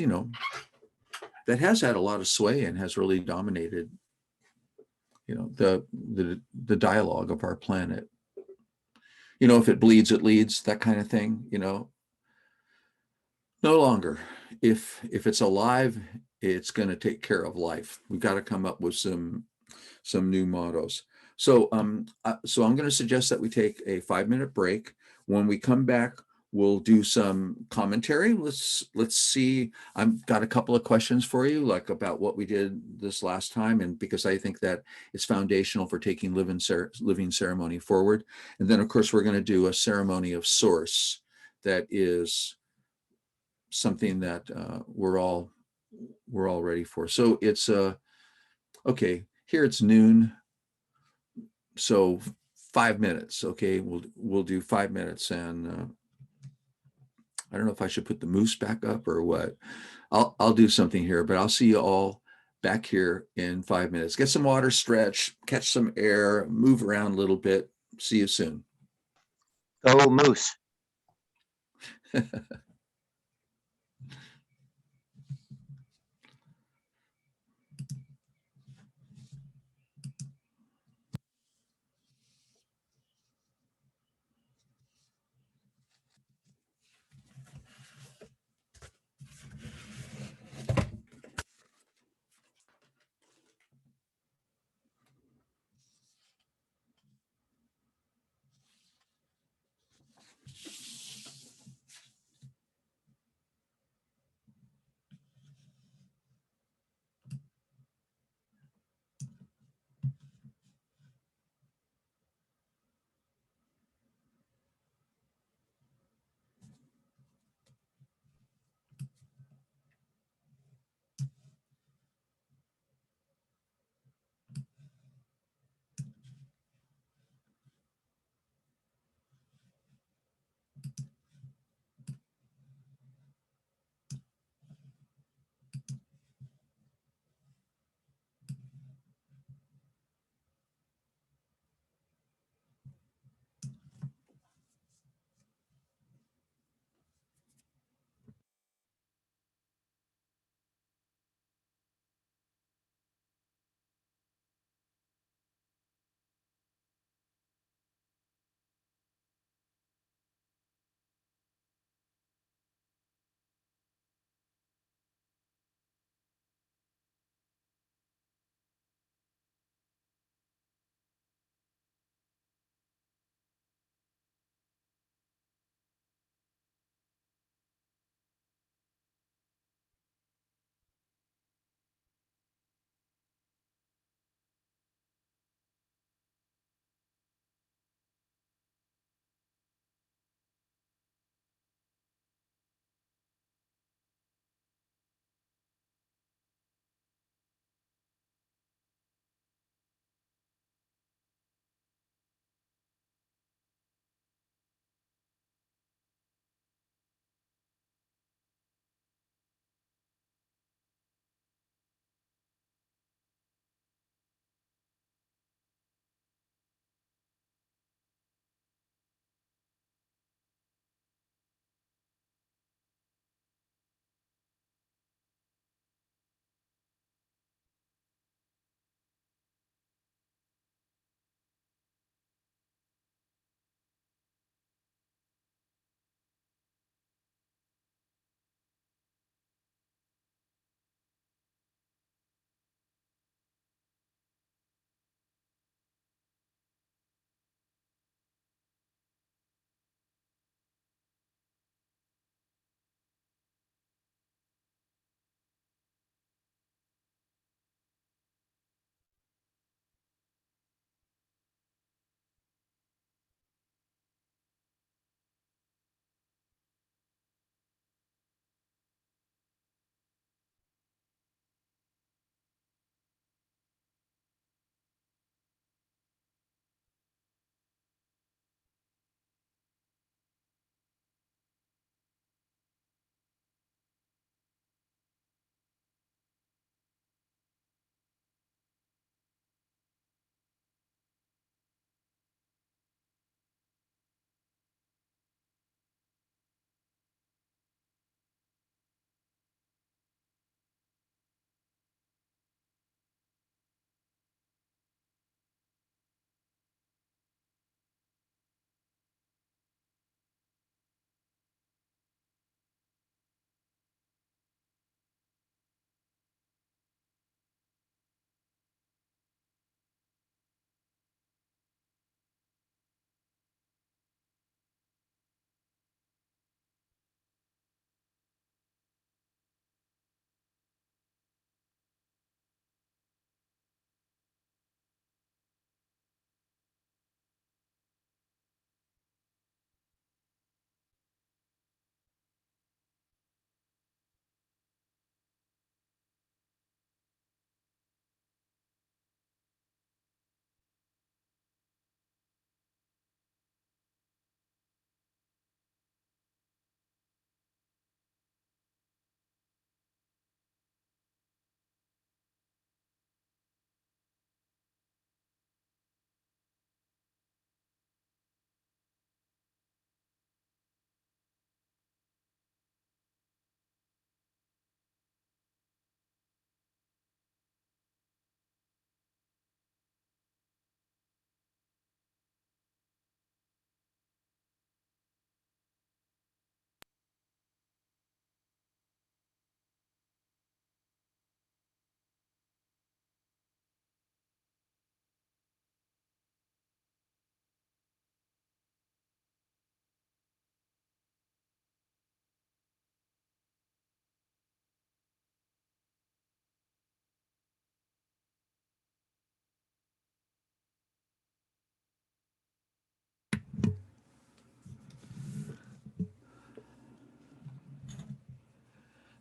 had a lot of sway and has really dominated the dialogue of our planet. If it bleeds, it leads, that kind of thing. No longer. If it's alive, it's going to take care of life. We've got to come up with some new mottos. So I'm going to suggest that we take a 5-minute break. When we come back, we'll do some commentary. Let's see. I've got a couple of questions for you, like about what we did this last time, and because I think that it's foundational for taking living ceremony forward. And then, of course, we're going to do a ceremony of source that is something that we're all ready for. So it's okay. Here it's noon. So 5 minutes. Okay, we'll do 5 minutes, and I don't know if I should put the moose back up or what. I'll do something here, but I'll see you all back here in 5 minutes. Get some water, stretch, catch some air, move around a little bit. See you soon. Go Moose.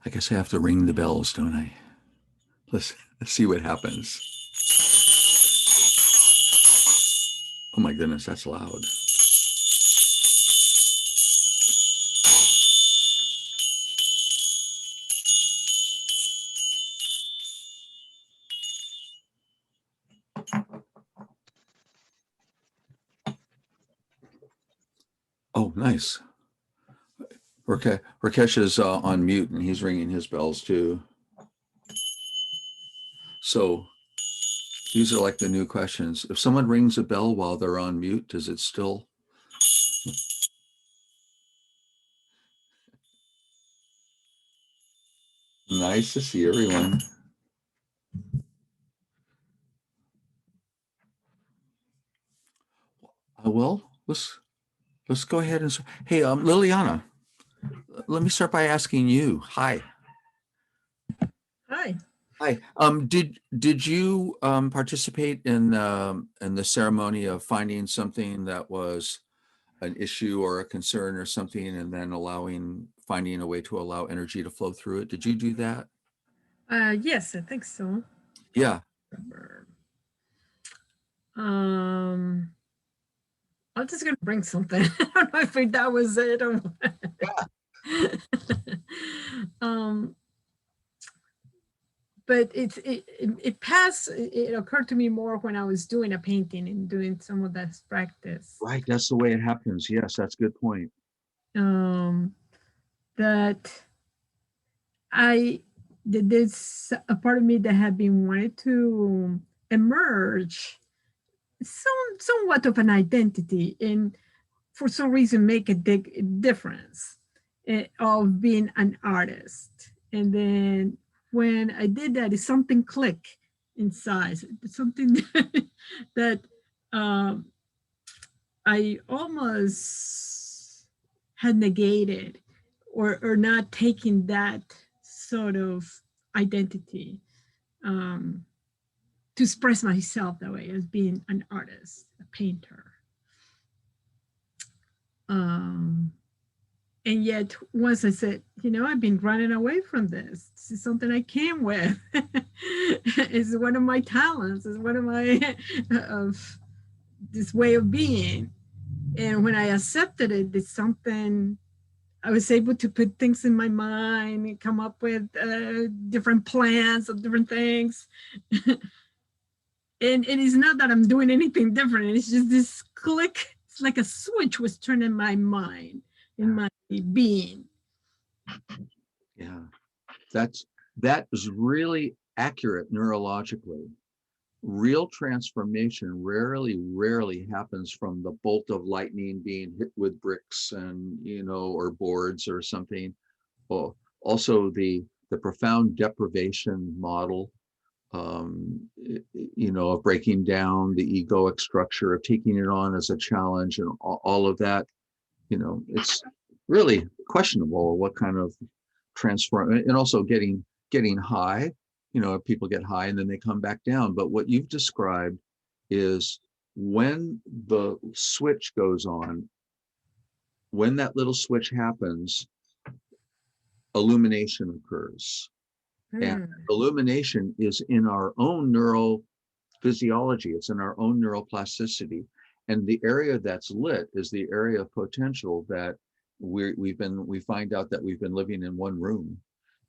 I guess I have to ring the bells, don't I? Let's see what happens. Oh my goodness, that's loud. Oh, nice. Rakesh is on mute and he's ringing his bells too. So these are like the new questions. If someone rings a bell while they're on mute, does it still? Nice to see everyone. Well, let's go ahead and hey, Liliana, let me start by asking you. Hi. Hi. Hi. Did you participate in the ceremony of finding something that was an issue or a concern or something, and then finding a way to allow energy to flow through it? Did you do that? Yes, I think so. Yeah. I'm just gonna bring something. I don't know if that was it or what. But it passed. It occurred to me more when I was doing a painting and doing some of that practice. Right. That's the way it happens. Yes, that's a good point. That there's a part of me that had been wanting to emerge somewhat of an identity and for some reason make a big difference of being an artist. And then when I did that, something clicked inside. Something that I almost had negated or not taking that sort of identity to express myself that way as being an artist, a painter. And yet once I said, I've been running away from this. This is something I came with. It's one of my talents. It's one of my, of this way of being. And when I accepted it, it's something I was able to put things in my mind and come up with different plans of different things. And it's not that I'm doing anything different. It's just this click. It's like a switch was turned in my mind, in my being. Yeah, that is really accurate neurologically. Real transformation rarely happens from the bolt of lightning being hit with bricks and or boards or something. Oh, also the profound deprivation model, of breaking down the egoic structure, of taking it on as a challenge, and all of that. It's really questionable what kind of transform, and also getting high. People get high and then they come back down. But what you've described is when the switch goes on, when that little switch happens, illumination occurs. And illumination is in our own neural physiology. It's in our own neuroplasticity. And the area that's lit is the area of potential that we find out that we've been living in one room,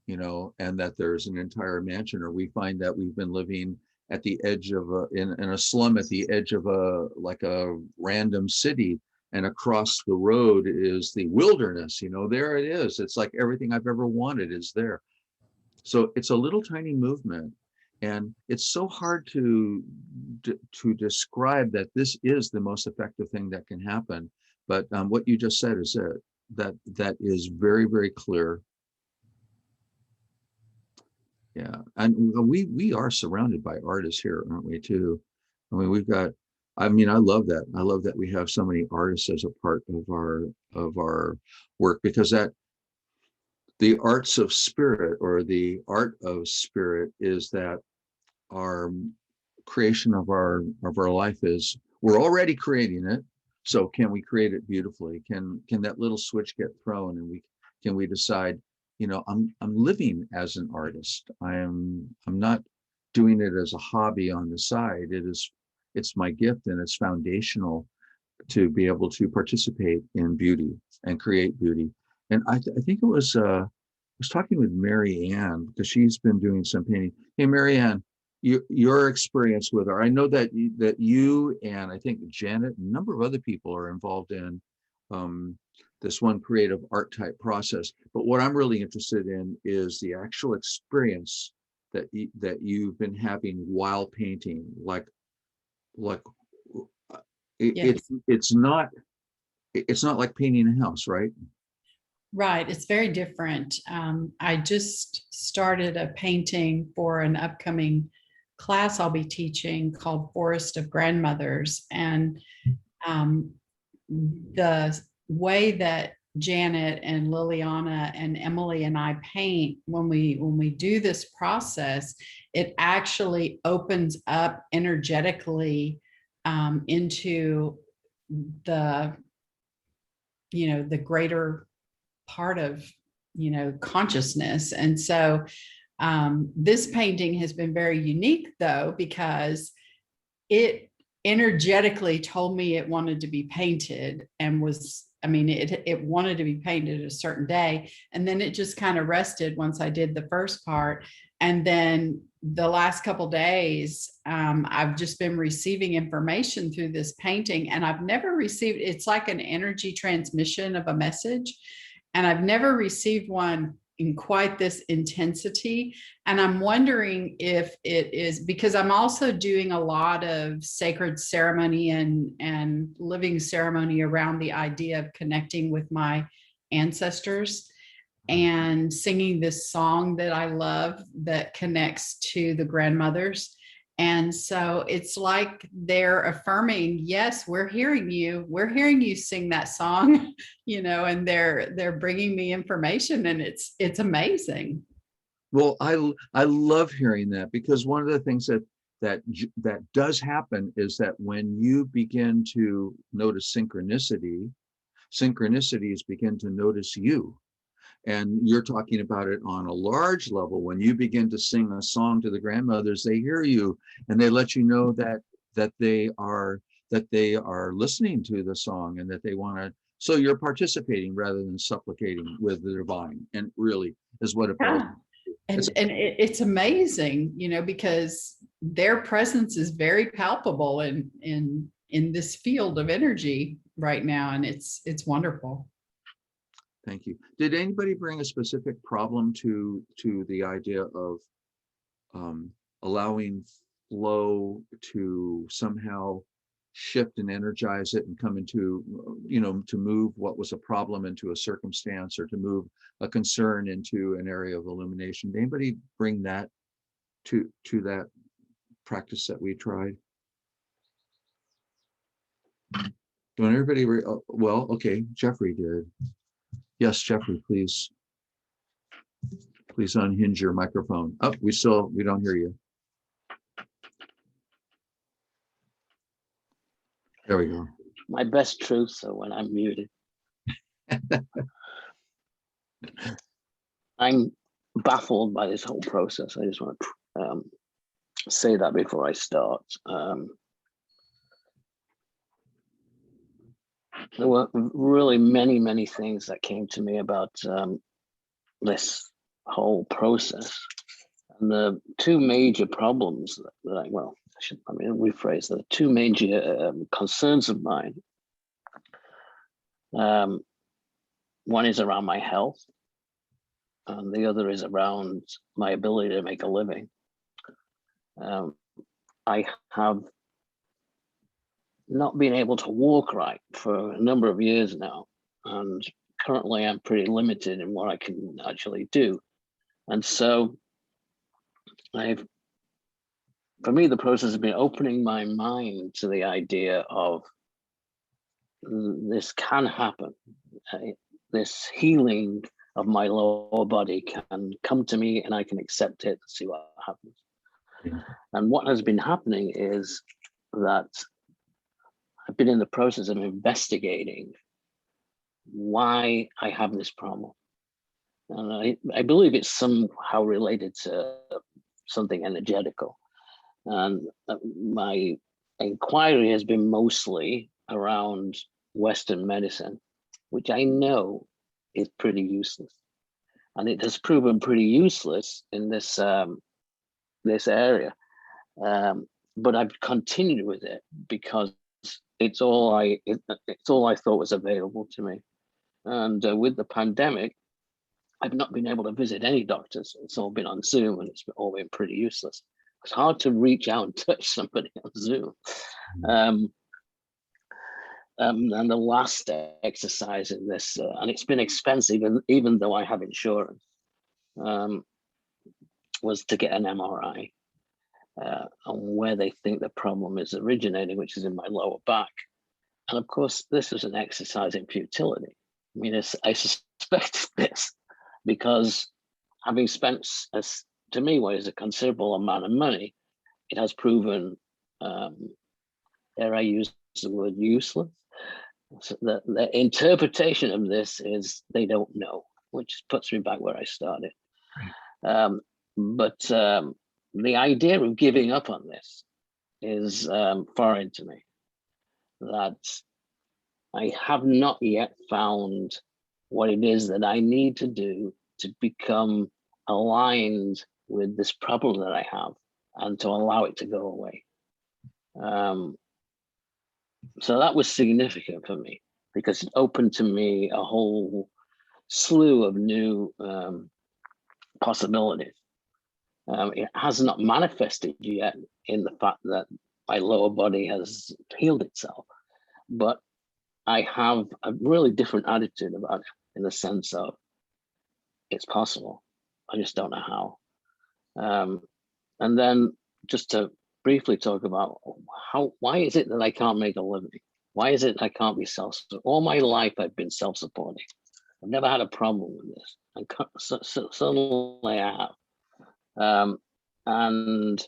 and that there's an entire mansion, or we find that we've been living at the edge of in a slum at the edge of a random city, and across the road is the wilderness. There it is. It's like everything I've ever wanted is there. So it's a little tiny movement, and it's so hard to describe that this is the most effective thing that can happen. But what you just said is it. That is very, very clear. Yeah, and we are surrounded by artists here, aren't we, too? I mean, I love that. I love that we have so many artists as a part of our work, because the arts of spirit, or the art of spirit, is that our creation of our life is, we're already creating it. So can we create it beautifully? Can that little switch get thrown, and can we decide, I'm living as an artist. I'm not doing it as a hobby on the side. It's my gift, and it's foundational to be able to participate in beauty and create beauty. And I think it was I was talking with Mary Ann, because she's been doing some painting. Hey, Mary Ann, your experience with her. I know that you and I think Janet, a number of other people are involved in this one creative art type process. But what I'm really interested in is the actual experience that you've been having while painting. Like Yes. it's not like painting a house, right? Right. It's very different. I just started a painting for an upcoming class I'll be teaching called Forest of Grandmothers. And the way that Janet and Liliana and Emily and I paint, when we do this process, it actually opens up energetically into the the greater part of consciousness. And so this painting has been very unique, though, because it energetically told me it wanted to be painted, and it wanted to be painted a certain day, and then it just kind of rested once I did the first part. And then the last couple days, I've just been receiving information through this painting, and I've never received, it's like an energy transmission of a message, and I've never received one in quite this intensity. And I'm wondering if it is because I'm also doing a lot of sacred ceremony and living ceremony around the idea of connecting with my ancestors and singing this song that I love that connects to the grandmothers. And so it's like they're affirming, yes, we're hearing you sing that song, and they're bringing me information, and it's amazing. Well, I love hearing that, because one of the things that does happen is that when you begin to notice synchronicities begin to notice you. And you're talking about it on a large level. When you begin to sing a song to the grandmothers, they hear you, and they let you know that they are listening to the song, and that they want to. So you're participating rather than supplicating with the divine, and really is what it boils down to. And it's amazing, because their presence is very palpable in this field of energy right now, and it's wonderful. Thank you. Did anybody bring a specific problem to the idea of allowing flow to somehow shift and energize it and come into, to move what was a problem into a circumstance, or to move a concern into an area of illumination? Did anybody bring that to that practice that we tried? Don't everybody, well, okay, Jeffrey did. Yes, Jeffrey, please unhinge your microphone. Oh, we don't hear you. There we go. My best truths are when I'm muted. I'm baffled by this whole process. I just want to say that before I start. There were really many things that came to me about this whole process. And the two major problems that let me rephrase the two major concerns of mine. One is around my health, and the other is around my ability to make a living. I have not been able to walk right for a number of years now, and currently I'm pretty limited in what I can actually do. And so for me, the process has been opening my mind to the idea of this can happen. This healing of my lower body can come to me, and I can accept it and see what happens. Yeah. And what has been happening is that I've been in the process of investigating why I have this problem. And I believe it's somehow related to something energetical. And my inquiry has been mostly around Western medicine, which I know is pretty useless. And it has proven pretty useless in this this area. But I've continued with it because it's all I thought was available to me. And with the pandemic, I've not been able to visit any doctors. It's all been on Zoom, and it's all been pretty useless. It's hard to reach out and touch somebody on Zoom. And the last exercise in this, and it's been expensive, even though I have insurance, was to get an MRI on where they think the problem is originating, which is in my lower back. And of course, this was an exercise in futility. I mean, I suspected this because having spent, to me, what is a considerable amount of money, it has proven, dare I use the word useless? So the interpretation of this is they don't know, which puts me back where I started. But the idea of giving up on this is foreign to me. That I have not yet found what it is that I need to do to become aligned with this problem that I have and to allow it to go away. So that was significant for me because it opened to me a whole slew of new possibilities. It has not manifested yet in the fact that my lower body has healed itself, but I have a really different attitude about it in the sense of it's possible. I just don't know how. And then just to briefly talk about why is it that I can't make a living? Why is it I can't be all my life I've been self-supporting. I've never had a problem with this. And suddenly I have. And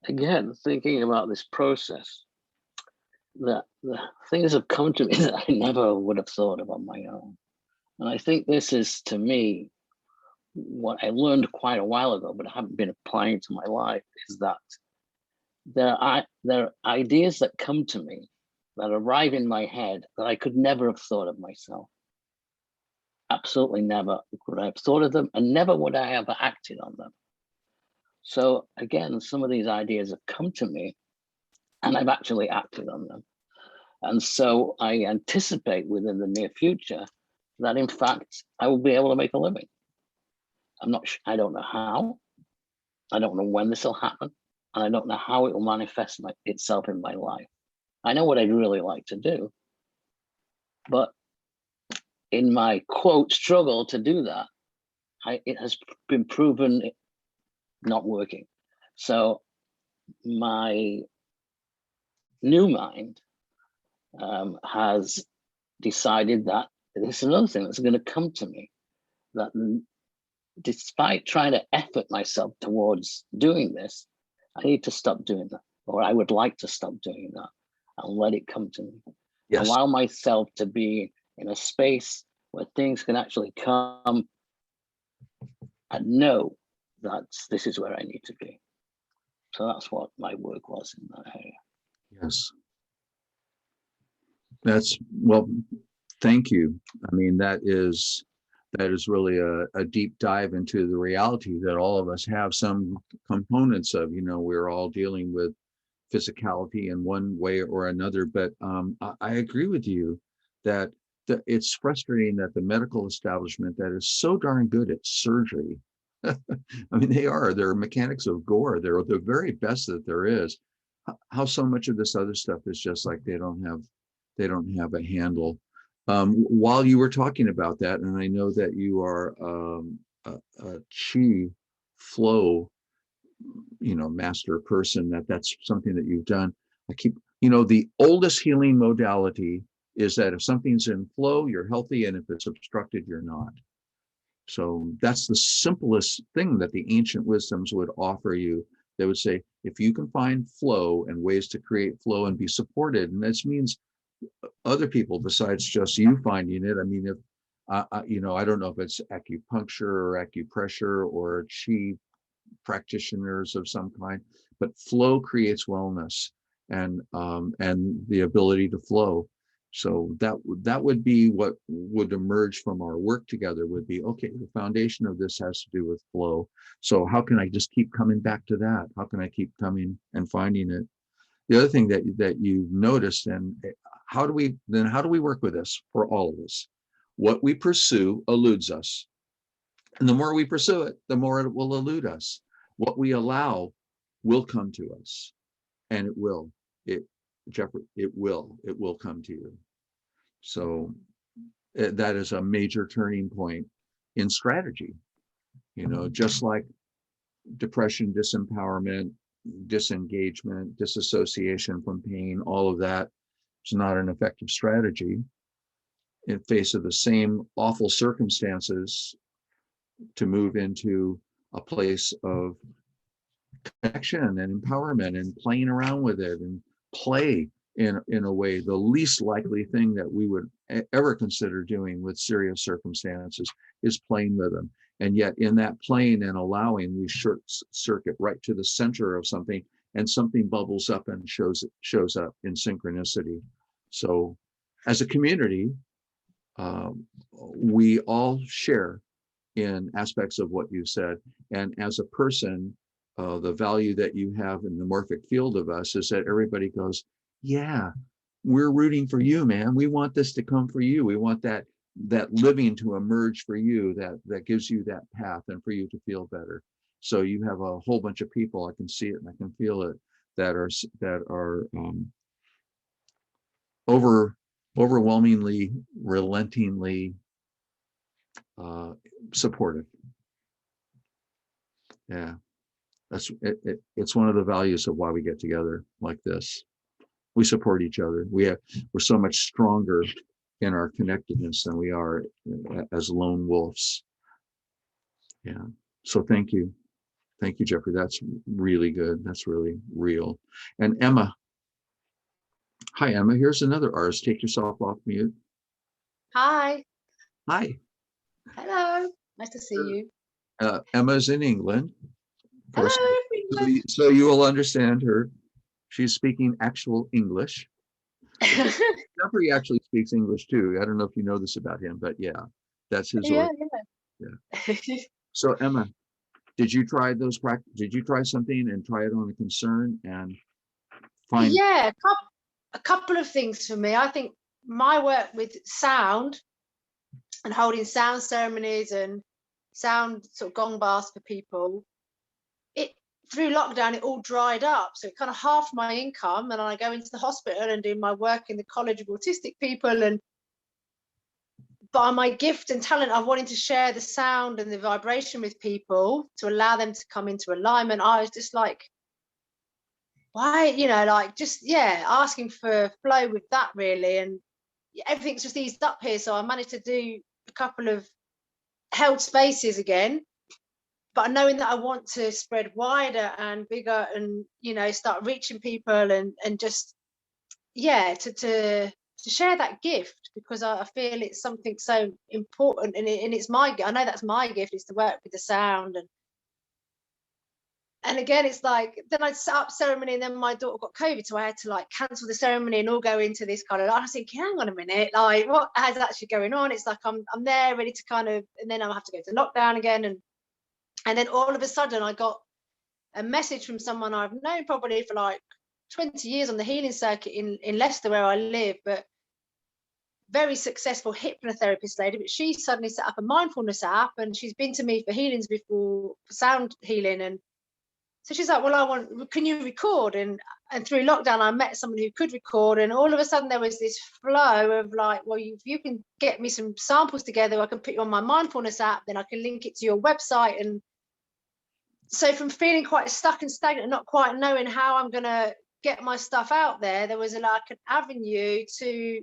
again, thinking about this process, that the things have come to me that I never would have thought of on my own. And I think this is, to me, what I learned quite a while ago, but I haven't been applying to my life, is that there are ideas that come to me that arrive in my head that I could never have thought of myself. Absolutely never could I have thought of them, and never would I have acted on them. So again, some of these ideas have come to me and I've actually acted on them. And so I anticipate within the near future that in fact, I will be able to make a living. I don't know how, I don't know when this will happen, and I don't know how it will manifest itself in my life. I know what I'd really like to do, but in my quote struggle to do that, it has been proven not working. So my new mind has decided that this is another thing that's going to come to me, that despite trying to effort myself towards doing this, I need to stop doing that, or I would like to stop doing that and let it come to me. Yes. Allow myself to be in a space where things can actually come and know that this is where I need to be. So that's what my work was in that area. Yes. Well, thank you. I mean, that is really a deep dive into the reality that all of us have some components of. We're all dealing with physicality in one way or another, but I agree with you that it's frustrating that the medical establishment that is so darn good at surgery, I mean, they're mechanics of gore. They're the very best that there is. How so much of this other stuff is just like they don't have a handle. While you were talking about that, and I know that you are a chi flow, master person, that's something that you've done. The oldest healing modality is that if something's in flow, you're healthy, and if it's obstructed, you're not. So that's the simplest thing that the ancient wisdoms would offer you. They would say, if you can find flow and ways to create flow and be supported, and this means other people besides just you finding it. I mean, if You know, I don't know if it's acupuncture or acupressure or chi practitioners of some kind, but flow creates wellness and the ability to flow. So that would be what would emerge from our work together, would be, okay, the foundation of this has to do with flow. So how can I just keep coming back to that? How can I keep coming and finding it? The other thing that you've noticed, and how do we work with this for all of us? What we pursue eludes us. And the more we pursue it, the more it will elude us. What we allow will come to us. And it will. Jeffrey, it will come to you. So that is a major turning point in strategy. You know, just like depression, disempowerment, disengagement, disassociation from pain, all of that is not an effective strategy in face of the same awful circumstances to move into a place of connection and empowerment and playing around with it and play in a way, the least likely thing that we would ever consider doing with serious circumstances is playing with them. And yet in that playing and allowing, we circuit right to the center of something, and something bubbles up and shows up in synchronicity. So as a community, we all share in aspects of what you said. And as a person, the value that you have in the morphic field of us is that everybody goes, yeah, we're rooting for you, man. We want this to come for you. We want that living to emerge for you, that gives you that path and for you to feel better. So you have a whole bunch of people, I can see it and I can feel it, that are overwhelmingly, relentingly supportive. Yeah, it's one of the values of why we get together like this. We support each other. We're so much stronger in our connectedness than we are as lone wolves. Yeah. So thank you, Jeffrey. That's really good. That's really real. And Emma. Hi, Emma. Here's another artist. Take yourself off mute. Hi. Hi. Hello. Nice to see you. Emma's in England. Hello. England. So you will understand her. She's speaking actual English. Jeffrey actually speaks English too. I don't know if you know this about him, but yeah, that's his. Yeah. So Emma, did you try those practice? Did you try something and try it on a concern and find? Yeah, a couple of things for me. I think my work with sound and holding sound ceremonies and sound sort of gong baths for people, through lockdown, it all dried up. So it kind of halved my income, and I go into the hospital and do my work in the College of Autistic People. And by my gift and talent, I wanted to share the sound and the vibration with people to allow them to come into alignment. I was just like, why, asking for flow with that really. And everything's just eased up here. So I managed to do a couple of held spaces again. But knowing that I want to spread wider and bigger and, start reaching people and just, to share that gift, because I feel it's something so important. And it's I know that's my gift, is to work with the sound. And again, it's like, then I'd set up ceremony and then my daughter got COVID. So I had to cancel the ceremony and all go into this kind of, I was thinking, hang on a minute, what is actually going on? It's like, I'm there ready to kind of, and then I'll have to go to lockdown again. And then all of a sudden I got a message from someone I've known probably for 20 years on the healing circuit in Leicester, where I live, but very successful hypnotherapist lady. But she suddenly set up a mindfulness app, and she's been to me for healings before, for sound healing. And so she's like, well, can you record? And through lockdown, I met someone who could record. And all of a sudden there was this flow of if you can get me some samples together, I can put you on my mindfulness app, then I can link it to your website. And so from feeling quite stuck and stagnant, not quite knowing how I'm going to get my stuff out there was an avenue to,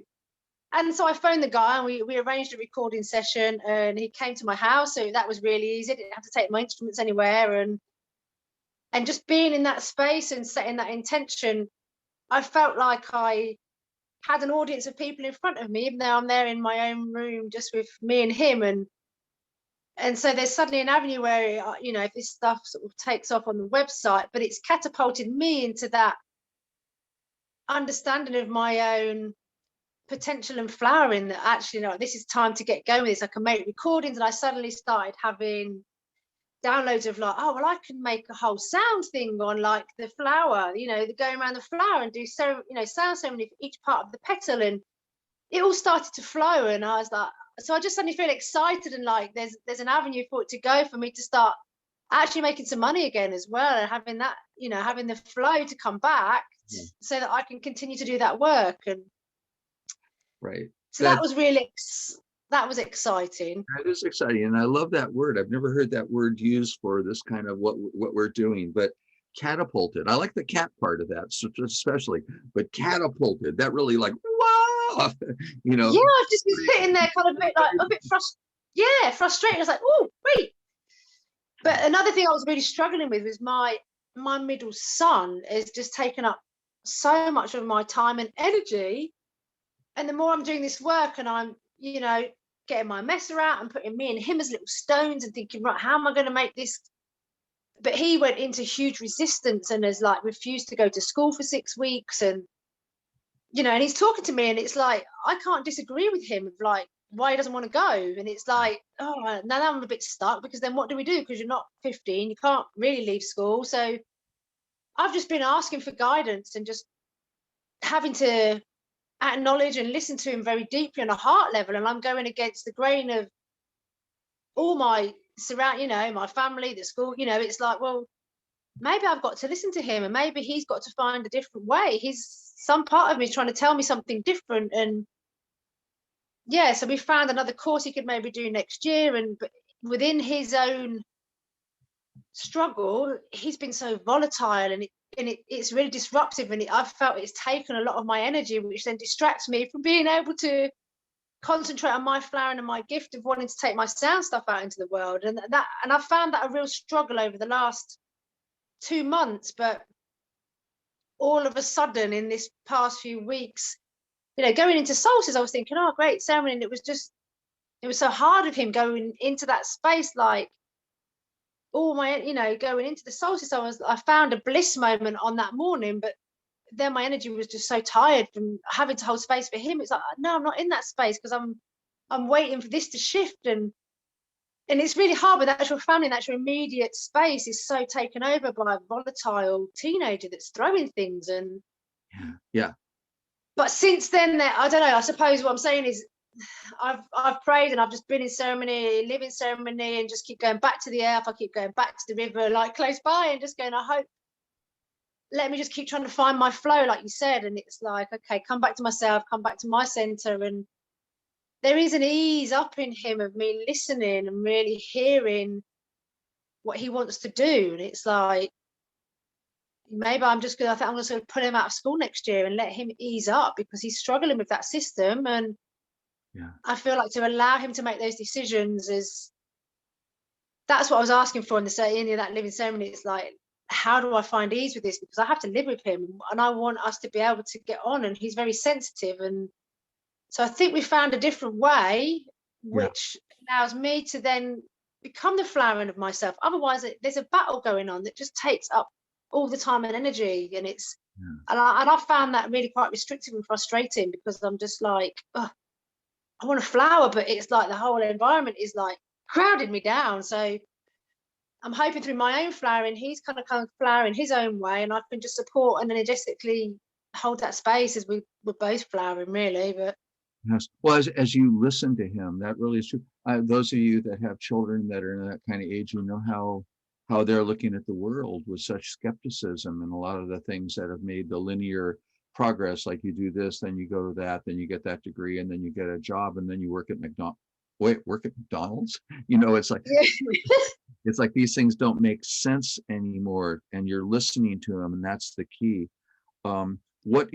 and so I phoned the guy and we arranged a recording session, and he came to my house. So that was really easy. I didn't have to take my instruments anywhere. And just being in that space and setting that intention, I felt like I had an audience of people in front of me, even though I'm there in my own room just with me and him. And so there's suddenly an avenue where, you know, if this stuff sort of takes off on the website, but it's catapulted me into that understanding of my own potential and flowering, that actually, you know, this is time to get going with this. I can make recordings, and I suddenly started having downloads of like, oh, well, I can make a whole sound thing on like the flower, you know, the going around the flower, and do so, you know, sound ceremony for each part of the petal. And it all started to flow, and I was like, so I just suddenly feel excited, and like there's an avenue for it to go, for me to start actually making some money again as well, and having that, you know, having the flow to come back, so that I can continue to do that work. And Right. so that was really that was exciting. That is exciting, and I love that word. I've never heard that word used for this kind of what we're doing, but catapulted. I like the cat part of that, especially, but catapulted. That really, like, wow, you know. Yeah, I've just been sitting there, kind of a bit frustrated. I was like, oh, wait. But another thing I was really struggling with was my middle son has just taken up so much of my time and energy. And the more I'm doing this work, and I'm, you know, getting my messer out and putting me and him as little stones and thinking, right, how am I going to make this? But he went into huge resistance and has like refused to go to school for 6 weeks. And, you know, and he's talking to me, and it's like, I can't disagree with him of like why he doesn't want to go. And it's like, oh, now I'm a bit stuck, because then what do we do? Because you're not 15, you can't really leave school. So I've just been asking for guidance and just having to acknowledge and listen to him very deeply on a heart level. And I'm going against the grain of all my surround, you know, my family, the school, you know. It's like, well, maybe I've got to listen to him, and maybe he's got to find a different way. He's, some part of me is trying to tell me something different. And yeah, so we found another course he could maybe do next year. And but within his own struggle, he's been so volatile, and it's really disruptive, and I've felt it's taken a lot of my energy, which then distracts me from being able to concentrate on my flowering and my gift of wanting to take my sound stuff out into the world. And I found that a real struggle over the last 2 months. But all of a sudden, in this past few weeks, you know, going into solstice, I was thinking, oh, great ceremony. And it was so hard of him going into that space, like all my, you know, going into the solstice, I found a bliss moment on that morning. But then my energy was just so tired from having to hold space for him. It's like, no, I'm not in that space, because I'm waiting for this to shift. And it's really hard with actual family, and actual immediate space is so taken over by a volatile teenager that's throwing things. And yeah. But since then, I don't know, I suppose what I'm saying is I've prayed, and I've just been in ceremony, live in ceremony, and just keep going back to the earth. I keep going back to the river, like close by, and just going, I hope, let me just keep trying to find my flow, like you said. And it's like, okay, come back to myself, come back to my center. And there is an ease up in him of me listening and really hearing what he wants to do. And it's like, maybe I think I'm just going to put him out of school next year and let him ease up, because he's struggling with that system. And I feel like to allow him to make those decisions that's what I was asking for in that living ceremony. It's like, how do I find ease with this? Because I have to live with him, and I want us to be able to get on, and he's very sensitive. And so I think we found a different way, which allows me to then become the flowering of myself. Otherwise, there's a battle going on that just takes up all the time and energy. And it's, and I found that really quite restrictive and frustrating, because I'm just like, oh, I want to flower, but it's like the whole environment is like crowding me down. So I'm hoping through my own flowering, he's kind of flowering his own way, and I can just support and energetically hold that space as we're both flowering, really. But yes, well, as you listen to him, that really is true. Those of you that have children that are in that kind of age, you know how they're looking at the world with such skepticism, and a lot of the things that have made the linear progress, like you do this, then you go to that, then you get that degree, and then you get a job, and then you work at McDonald's. You know, it's like it's like these things don't make sense anymore, and you're listening to them, and that's the key. What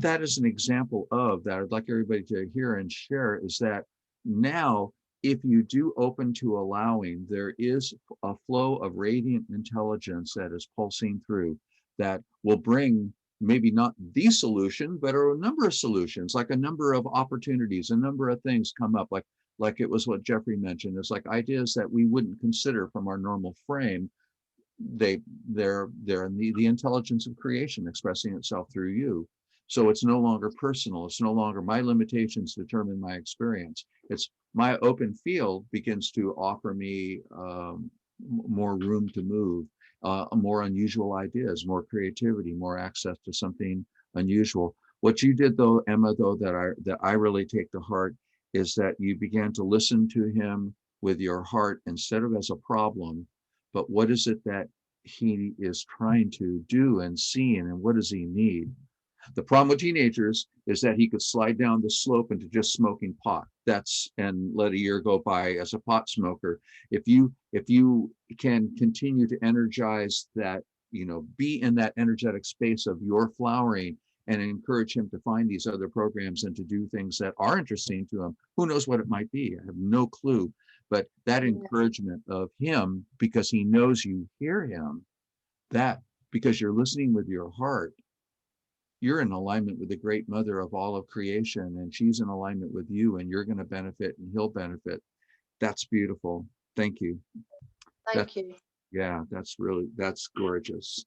that is an example of, that I'd like everybody to hear and share, is that now, if you do open to allowing, there is a flow of radiant intelligence that is pulsing through, that will bring maybe not the solution, but a number of solutions, like a number of opportunities, a number of things come up, like it was what Jeffrey mentioned. It's like ideas that we wouldn't consider from our normal frame. They're in the intelligence of creation expressing itself through you. So it's no longer personal. It's no longer my limitations determine my experience. It's my open field begins to offer me more room to move, more unusual ideas, more creativity, more access to something unusual. What you did though, Emma, though, that I really take to heart is that you began to listen to him with your heart instead of as a problem, but what is it that he is trying to do and see, and what does he need? The problem with teenagers is that he could slide down the slope into just smoking pot. And let a year go by as a pot smoker. If you can continue to energize that, be in that energetic space of your flowering and encourage him to find these other programs and to do things that are interesting to him. Who knows what it might be? I have no clue. But that encouragement of him, because he knows you hear him, that because you're listening with your heart, you're in alignment with the great mother of all of creation, and she's in alignment with you, and you're going to benefit and he'll benefit. That's beautiful. Thank you. Thank you. Yeah, that's gorgeous.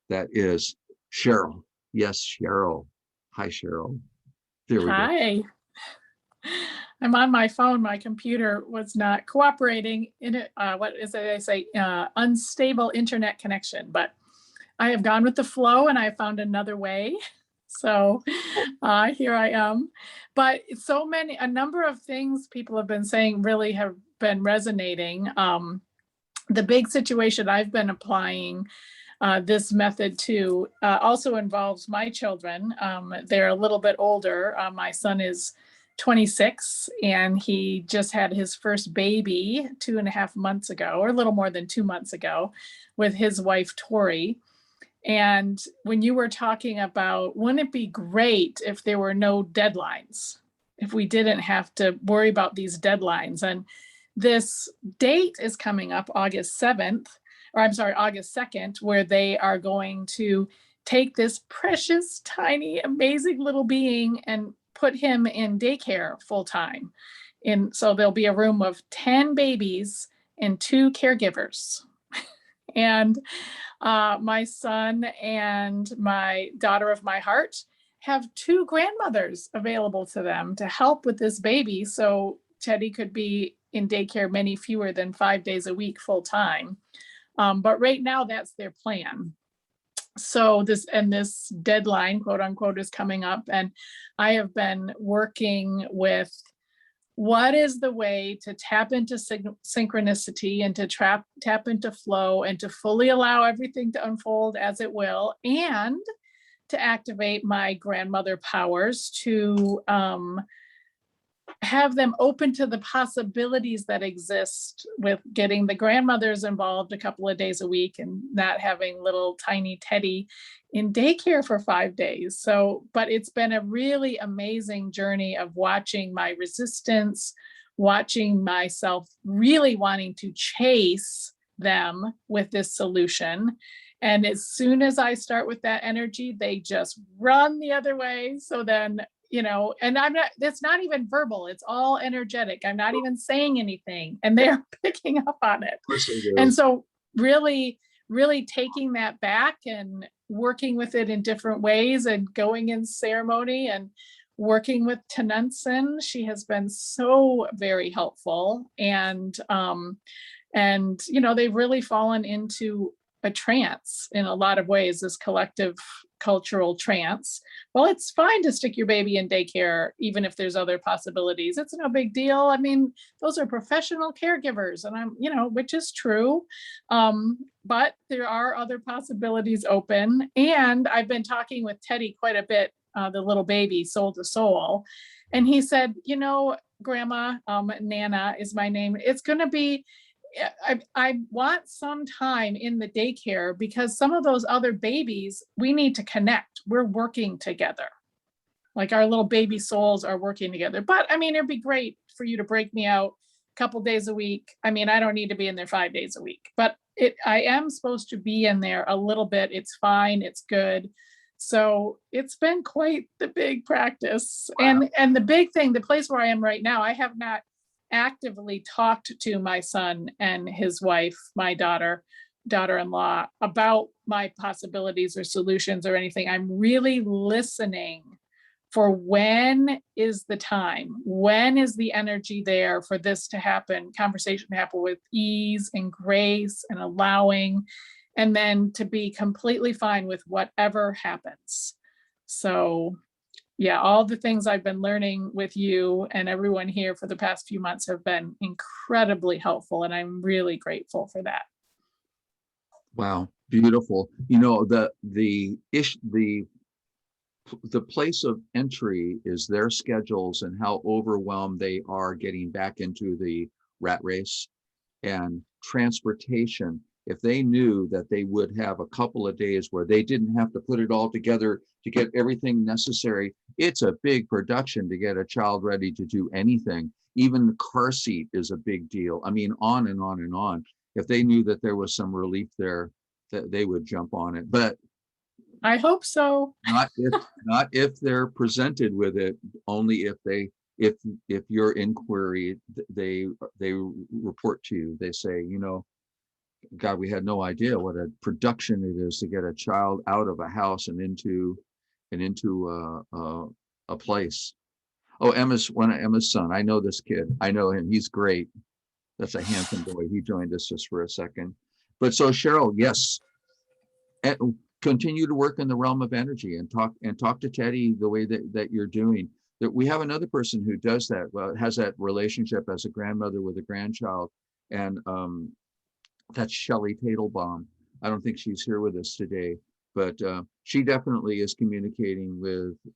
That is Cheryl. Yes, Cheryl. Hi, Cheryl. There we go. Hi. I'm on my phone. My computer was not cooperating in it. What is it? I say unstable internet connection, but I have gone with the flow and I found another way. So here I am. But a number of things people have been saying really have been resonating. The big situation I've been applying this method to also involves my children. They're a little bit older. My son is 26 and he just had his first baby 2.5 months ago, or a little more than 2 months ago, with his wife, Tori. And when you were talking about, wouldn't it be great if there were no deadlines, if we didn't have to worry about these deadlines? And this date is coming up August 2nd, where they are going to take this precious, tiny, amazing little being and put him in daycare full time. So there'll be a room of 10 babies and 2 caregivers. And my son and my daughter of my heart have 2 grandmothers available to them to help with this baby. So Teddy could be in daycare many fewer than 5 days a week full time. But right now that's their plan. So this deadline, quote unquote, is coming up. And I have been working with what is the way to tap into synchronicity and to tap into flow and to fully allow everything to unfold as it will, and to activate my grandmother powers to have them open to the possibilities that exist with getting the grandmothers involved a couple of days a week and not having little tiny Teddy in daycare for 5 days. So, but it's been a really amazing journey of watching my resistance, watching myself really wanting to chase them with this solution. And as soon as I start with that energy, they just run the other way. So then, and it's not even verbal, it's all energetic. I'm not even saying anything and they're picking up on it. And so really taking that back and working with it in different ways and going in ceremony and working with Tanunsen. She has been so very helpful. And they've really fallen into a trance in a lot of ways, this collective cultural trance. Well, it's fine to stick your baby in daycare, even if there's other possibilities. It's no big deal. I mean, those are professional caregivers, and which is true. But there are other possibilities open. And I've been talking with Teddy quite a bit, the little baby, soul to soul. And he said, Grandma, Nana is my name. It's going to be, I want some time in the daycare because some of those other babies, we need to connect. We're working together. Like our little baby souls are working together. But I mean, it'd be great for you to break me out a couple days a week. I mean, I don't need to be in there 5 days a week, but I am supposed to be in there a little bit. It's fine. It's good. So it's been quite the big practice. And the big thing, the place where I am right now, I have not actively talked to my son and his wife, my daughter-in-law, about my possibilities or solutions or anything. I'm really listening for when is the time, when is the energy there for this to happen, conversation to happen with ease and grace and allowing, and then to be completely fine with whatever happens. So yeah, all the things I've been learning with you and everyone here for the past few months have been incredibly helpful, and I'm really grateful for that. Wow, beautiful. You know, the place of entry is their schedules and how overwhelmed they are getting back into the rat race, and transportation. If they knew that they would have a couple of days where they didn't have to put it all together to get everything necessary, it's a big production to get a child ready to do anything. Even the car seat is a big deal. I mean, on and on and on. If they knew that there was some relief there, that they would jump on it. But I hope so. not if they're presented with it, only if your inquiry, they report to you, they say, you know, God, we had no idea what a production it is to get a child out of a house and into a place. Oh, one of Emma's son. I know this kid. I know him. He's great. That's a handsome boy. He joined us just for a second. But so Cheryl, yes, and continue to work in the realm of energy and talk to Teddy the way that you're doing. That we have another person who does that, has that relationship as a grandmother with a grandchild, and that's Shelley Tadelbaum. I don't think she's here with us today, but she definitely is communicating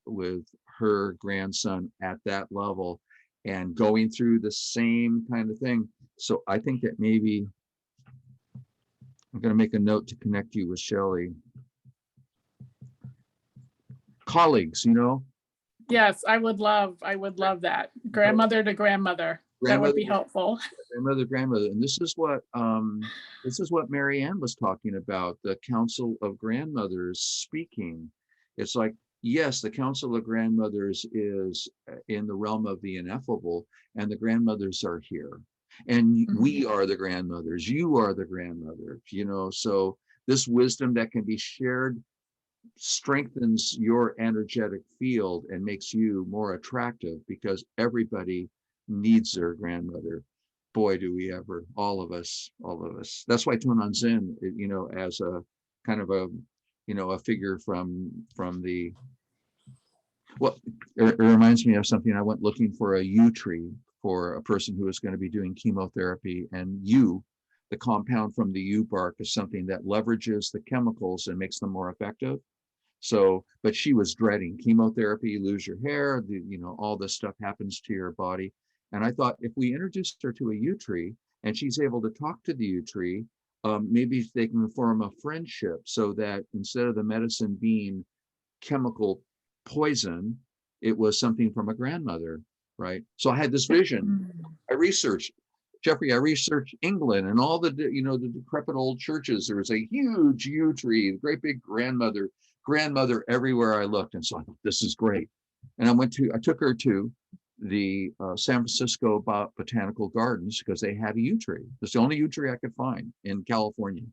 with her grandson at that level and going through the same kind of thing. So I think that maybe I'm going to make a note to connect you with Shelley. Colleagues, you know? Yes, I would love that. Grandmother to grandmother. That would be helpful. Grandmother. And this is what Mary Ann was talking about, the Council of Grandmothers speaking. It's like, yes, the Council of Grandmothers is in the realm of the ineffable, and the grandmothers are here. And we are the grandmothers, you are the grandmother, you know, so this wisdom that can be shared strengthens your energetic field and makes you more attractive, because everybody needs their grandmother. Boy, do we ever, all of us. That's why Tonan Zen, you know, as a kind of a, you know, a figure from the, well, it reminds me of something. I went looking for a yew tree for a person who is going to be doing chemotherapy, and yew, the compound from the yew bark, is something that leverages the chemicals and makes them more effective. So, but she was dreading chemotherapy, you lose your hair, you know, all this stuff happens to your body. And I thought, if we introduced her to a yew tree and she's able to talk to the yew tree, maybe they can form a friendship, so that instead of the medicine being chemical poison, it was something from a grandmother, right? So I had this vision. I researched England and all the, you know, the decrepit old churches. There was a huge yew tree, great big grandmother everywhere I looked. And so I thought, this is great. And I took her to the San Francisco Botanical Gardens, because they had a yew tree. It's the only yew tree I could find in California.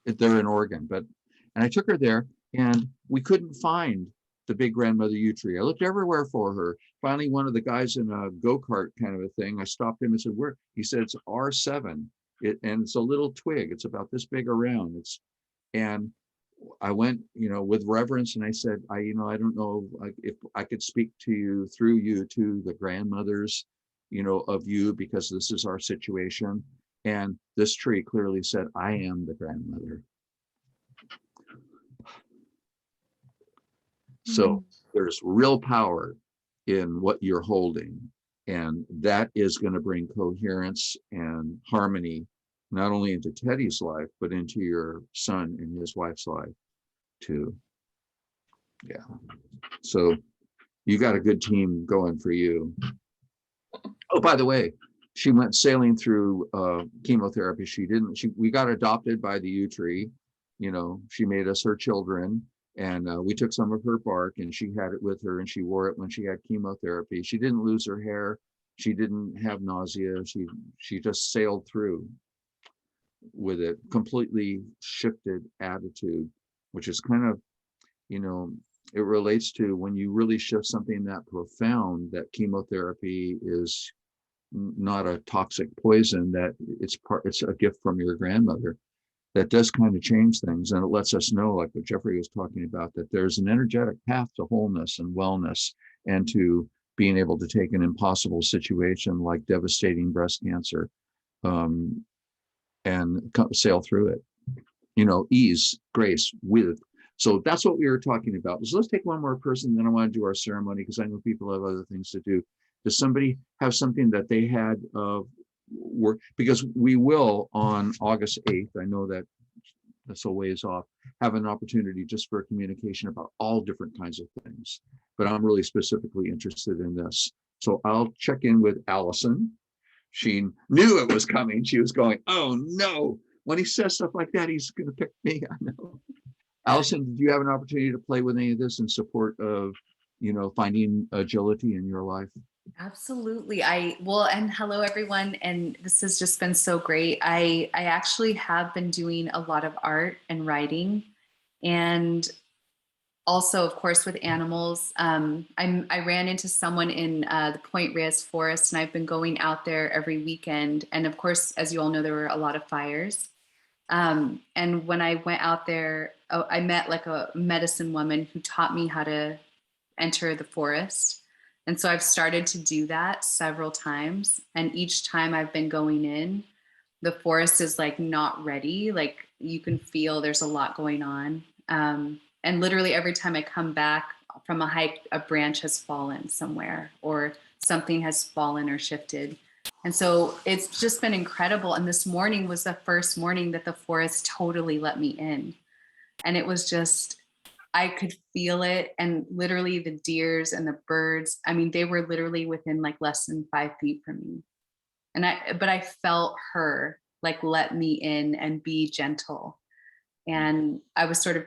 They're in Oregon, and I took her there, and we couldn't find the big grandmother yew tree. I looked everywhere for her. Finally, one of the guys in a go-kart kind of a thing, I stopped him and said, where? He said, it's R7. And it's a little twig. It's about this big around. And I went, you know, with reverence, and I said, I don't know if I could speak to you, through you, to the grandmothers, you know, of you, because this is our situation. And this tree clearly said, I am the grandmother. So there's real power in what you're holding, and that is going to bring coherence and harmony, not only into Teddy's life, but into your son and his wife's life too. Yeah. So you got a good team going for you. Oh, by the way, she went sailing through chemotherapy. We got adopted by the yew tree. You know, she made us her children. And we took some of her bark, and she had it with her, and she wore it when she had chemotherapy. She didn't lose her hair. She didn't have nausea. She just sailed through with it. Completely shifted attitude, which is kind of, you know, it relates to when you really shift something that profound, that chemotherapy is not a toxic poison, that it's a gift from your grandmother. That does kind of change things, and it lets us know, like what Jeffrey was talking about, that there's an energetic path to wholeness and wellness, and to being able to take an impossible situation like devastating breast cancer, and sail through it. You know, ease, grace, with. So that's what we were talking about. So let's take one more person, then I want to do our ceremony, because I know people have other things to do. Does somebody have something that they had work? Because we will on August 8th, I know that that's a ways off, have an opportunity just for communication about all different kinds of things. But I'm really specifically interested in this. So I'll check in with Allison. She knew it was coming. She was going, oh no, when he says stuff like that, he's going to pick me. I know. Allison, did you have an opportunity to play with any of this in support of, you know, finding agility in your life? Absolutely. And hello everyone. And this has just been so great. I actually have been doing a lot of art and writing, and also, of course, with animals. I ran into someone in the Point Reyes forest, and I've been going out there every weekend. And of course, as you all know, there were a lot of fires. And when I went out there, I met like a medicine woman who taught me how to enter the forest. And so I've started to do that several times. And each time I've been going in, the forest is like not ready. Like you can feel there's a lot going on. And literally every time I come back from a hike, a branch has fallen somewhere, or something has fallen or shifted. And so it's just been incredible. And this morning was the first morning that the forest totally let me in. And it was just, I could feel it. And literally the deers and the birds, I mean, they were literally within like less than 5 feet from me. But I felt her like let me in and be gentle. And I was sort of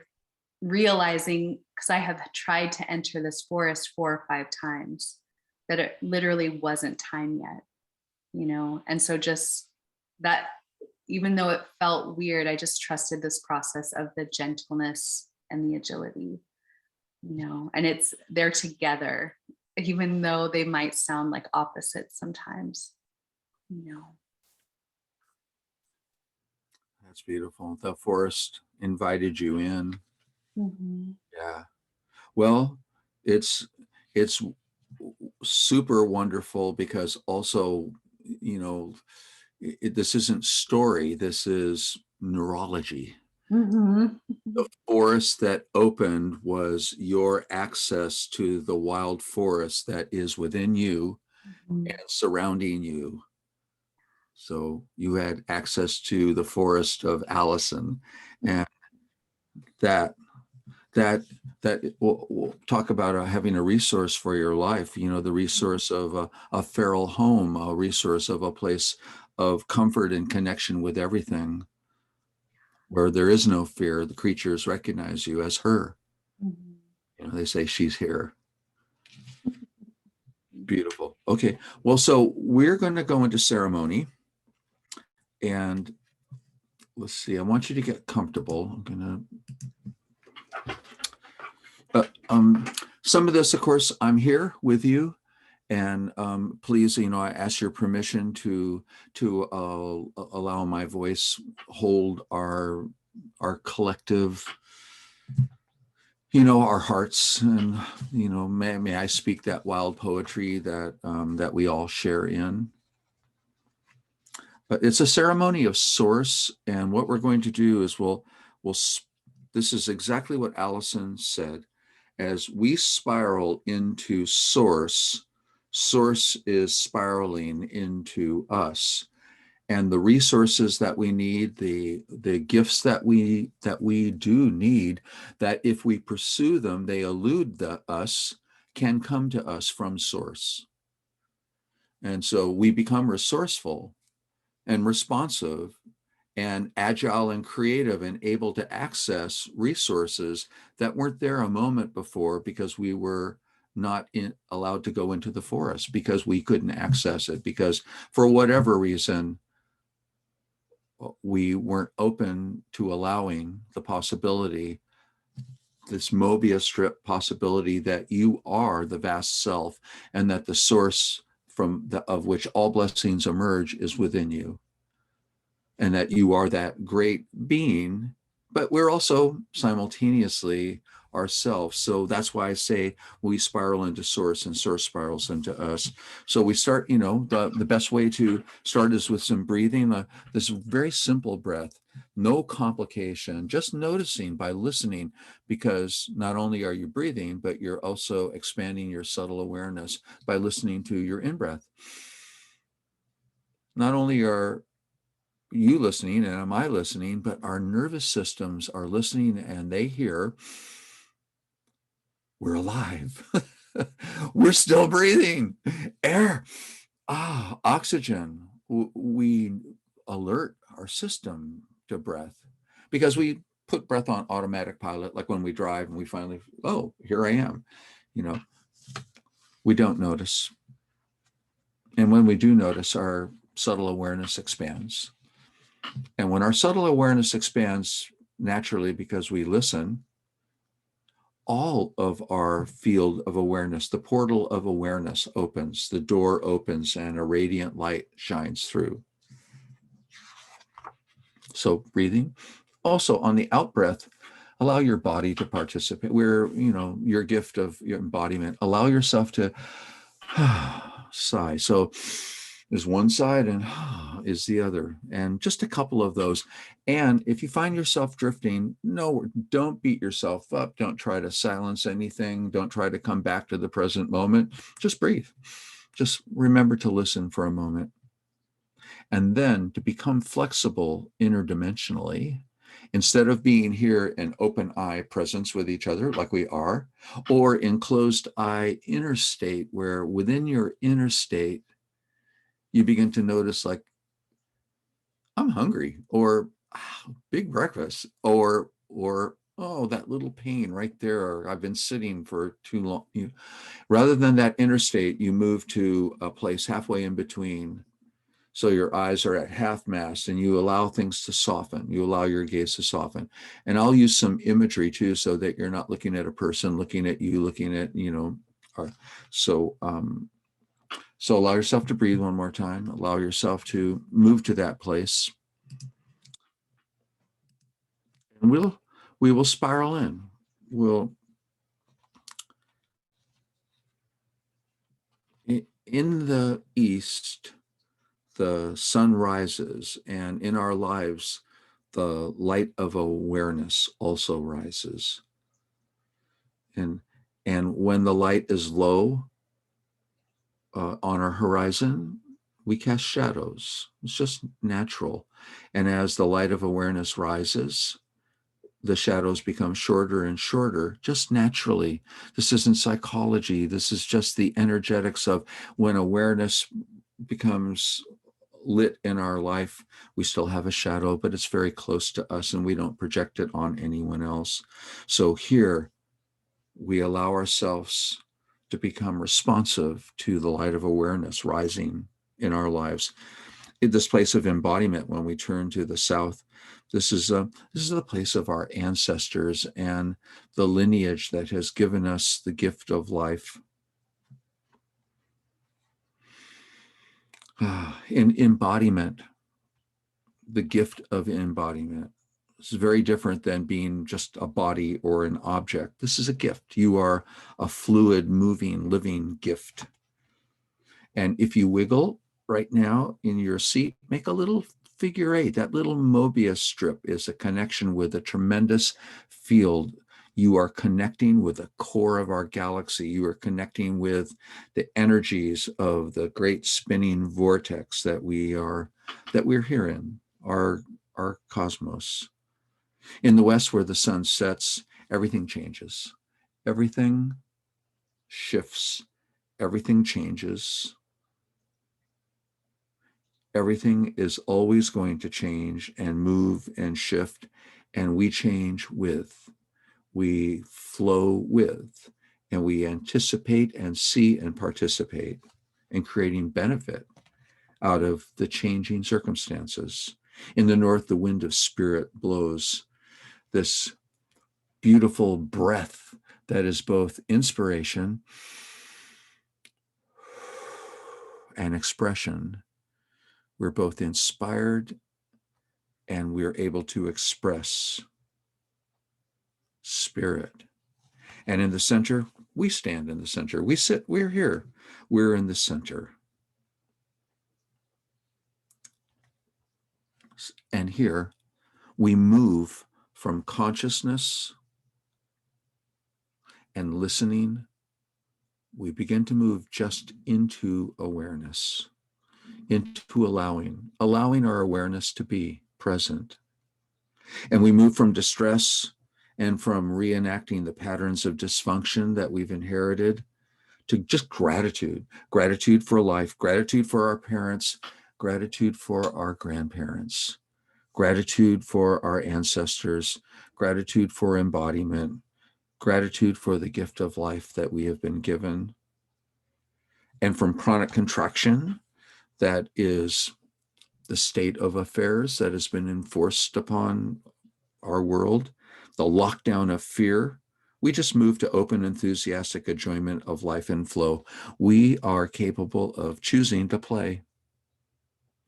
realizing, because I have tried to enter this forest 4 or 5 times, that it literally wasn't time yet, you know? And so just that, even though it felt weird, I just trusted this process of the gentleness and the agility, you know, and they're together, even though they might sound like opposites sometimes, you know. That's beautiful. The forest invited you in. Mm-hmm. Yeah. Well, it's super wonderful, because also, you know, this isn't story, this is neurology. Mm-hmm. The forest that opened was your access to the wild forest that is within you Mm-hmm. and surrounding you. So you had access to the forest of Allison, and that we'll talk about having a resource for your life, you know, the resource of a feral home, a resource of a place of comfort and connection with everything, where there is no fear. The creatures recognize you as her. Mm-hmm. You know, they say she's here. Beautiful. Okay. Well, so we're going to go into ceremony, and let's see. I want you to get comfortable. I'm going to. Some of this, of course, I'm here with you, and please, you know, I ask your permission to allow my voice hold our collective, you know, our hearts, and you know, may I speak that wild poetry that that we all share in. But it's a ceremony of source, and what we're going to do is this is exactly what Allison said. As we spiral into source, source is spiraling into us. And the resources that we need, the gifts that we do need, that if we pursue them, they elude us, can come to us from source. And so we become resourceful and responsive and agile and creative and able to access resources that weren't there a moment before because we were not allowed to go into the forest, because we couldn't access it, because for whatever reason, we weren't open to allowing the possibility, this Mobius strip possibility, that you are the vast self and that the source of which all blessings emerge is within you, and that you are that great being, but we're also simultaneously ourselves. So that's why I say we spiral into source and source spirals into us. So we start, the best way to start is with some breathing, this very simple breath, no complication, just noticing by listening, because not only are you breathing, but you're also expanding your subtle awareness by listening to your in-breath. Not only are you listening and am I listening, but our nervous systems are listening, and they hear, we're alive. We're still breathing. Air, oxygen. We alert our system to breath, because we put breath on automatic pilot, like when we drive and we finally, oh, here I am. We don't notice. And when we do notice, our subtle awareness expands. And when our subtle awareness expands naturally because we listen, all of our field of awareness, the portal of awareness opens, the door opens, and a radiant light shines through. So breathing. Also on the out breath, allow your body to participate. Your gift of your embodiment. Allow yourself to sigh. So is one side and is the other, and just a couple of those. And if you find yourself drifting, no, don't beat yourself up. Don't try to silence anything. Don't try to come back to the present moment. Just breathe. Just remember to listen for a moment. And then to become flexible interdimensionally, instead of being here in open eye presence with each other like we are, or in closed eye inner state, where within your inner state, you begin to notice, like, I'm hungry, or big breakfast, or oh, that little pain right there, or I've been sitting for too long. Rather than that inner state, you move to a place halfway in between. So your eyes are at half mast, and you allow things to soften. You allow your gaze to soften. And I'll use some imagery too, so that you're not looking at a person, looking at you, looking at, So allow yourself to breathe one more time. Allow yourself to move to that place. And we will spiral in. In the east, the sun rises, and in our lives, the light of awareness also rises. And when the light is low, on our horizon, we cast shadows. It's just natural. And as the light of awareness rises, the shadows become shorter and shorter, just naturally. This isn't psychology. This is just the energetics of when awareness becomes lit in our life. We still have a shadow, but it's very close to us, and we don't project it on anyone else. So here, we allow ourselves to become responsive to the light of awareness rising in our lives. In this place of embodiment, when we turn to the south, this is the place of our ancestors and the lineage that has given us the gift of life. In embodiment, the gift of embodiment. This is very different than being just a body or an object. This is a gift. You are a fluid, moving, living gift. And if you wiggle right now in your seat, make a little figure 8. That little Mobius strip is a connection with a tremendous field. You are connecting with the core of our galaxy. You are connecting with the energies of the great spinning vortex that we're here in, our cosmos. In the West, where the sun sets, everything changes. Everything shifts. Everything changes. Everything is always going to change and move and shift, and we change with, we flow with, and we anticipate and see and participate in creating benefit out of the changing circumstances. In the north, the wind of spirit blows, this beautiful breath that is both inspiration and expression. We're both inspired and we're able to express spirit. And in the center, we stand in the center. We sit, we're here. We're in the center. And here we move from consciousness and listening. We begin to move just into awareness, into allowing our awareness to be present. And we move from distress and from reenacting the patterns of dysfunction that we've inherited to just gratitude for life, gratitude for our parents, gratitude for our grandparents, gratitude for our ancestors, gratitude for embodiment, gratitude for the gift of life that we have been given. And from chronic contraction, that is the state of affairs that has been enforced upon our world, the lockdown of fear, we just move to open, enthusiastic enjoyment of life and flow. We are capable of choosing to play,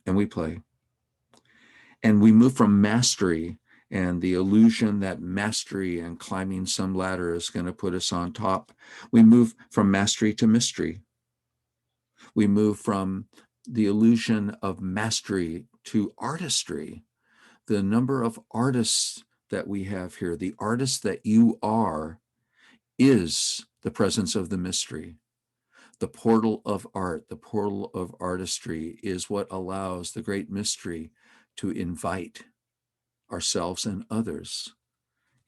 and we play. And we move from mastery and the illusion that mastery and climbing some ladder is going to put us on top. We move from mastery to mystery. We move from the illusion of mastery to artistry. The number of artists that we have here, the artist that you are, is the presence of the mystery. The portal of art, the portal of artistry is what allows the great mystery to invite ourselves and others.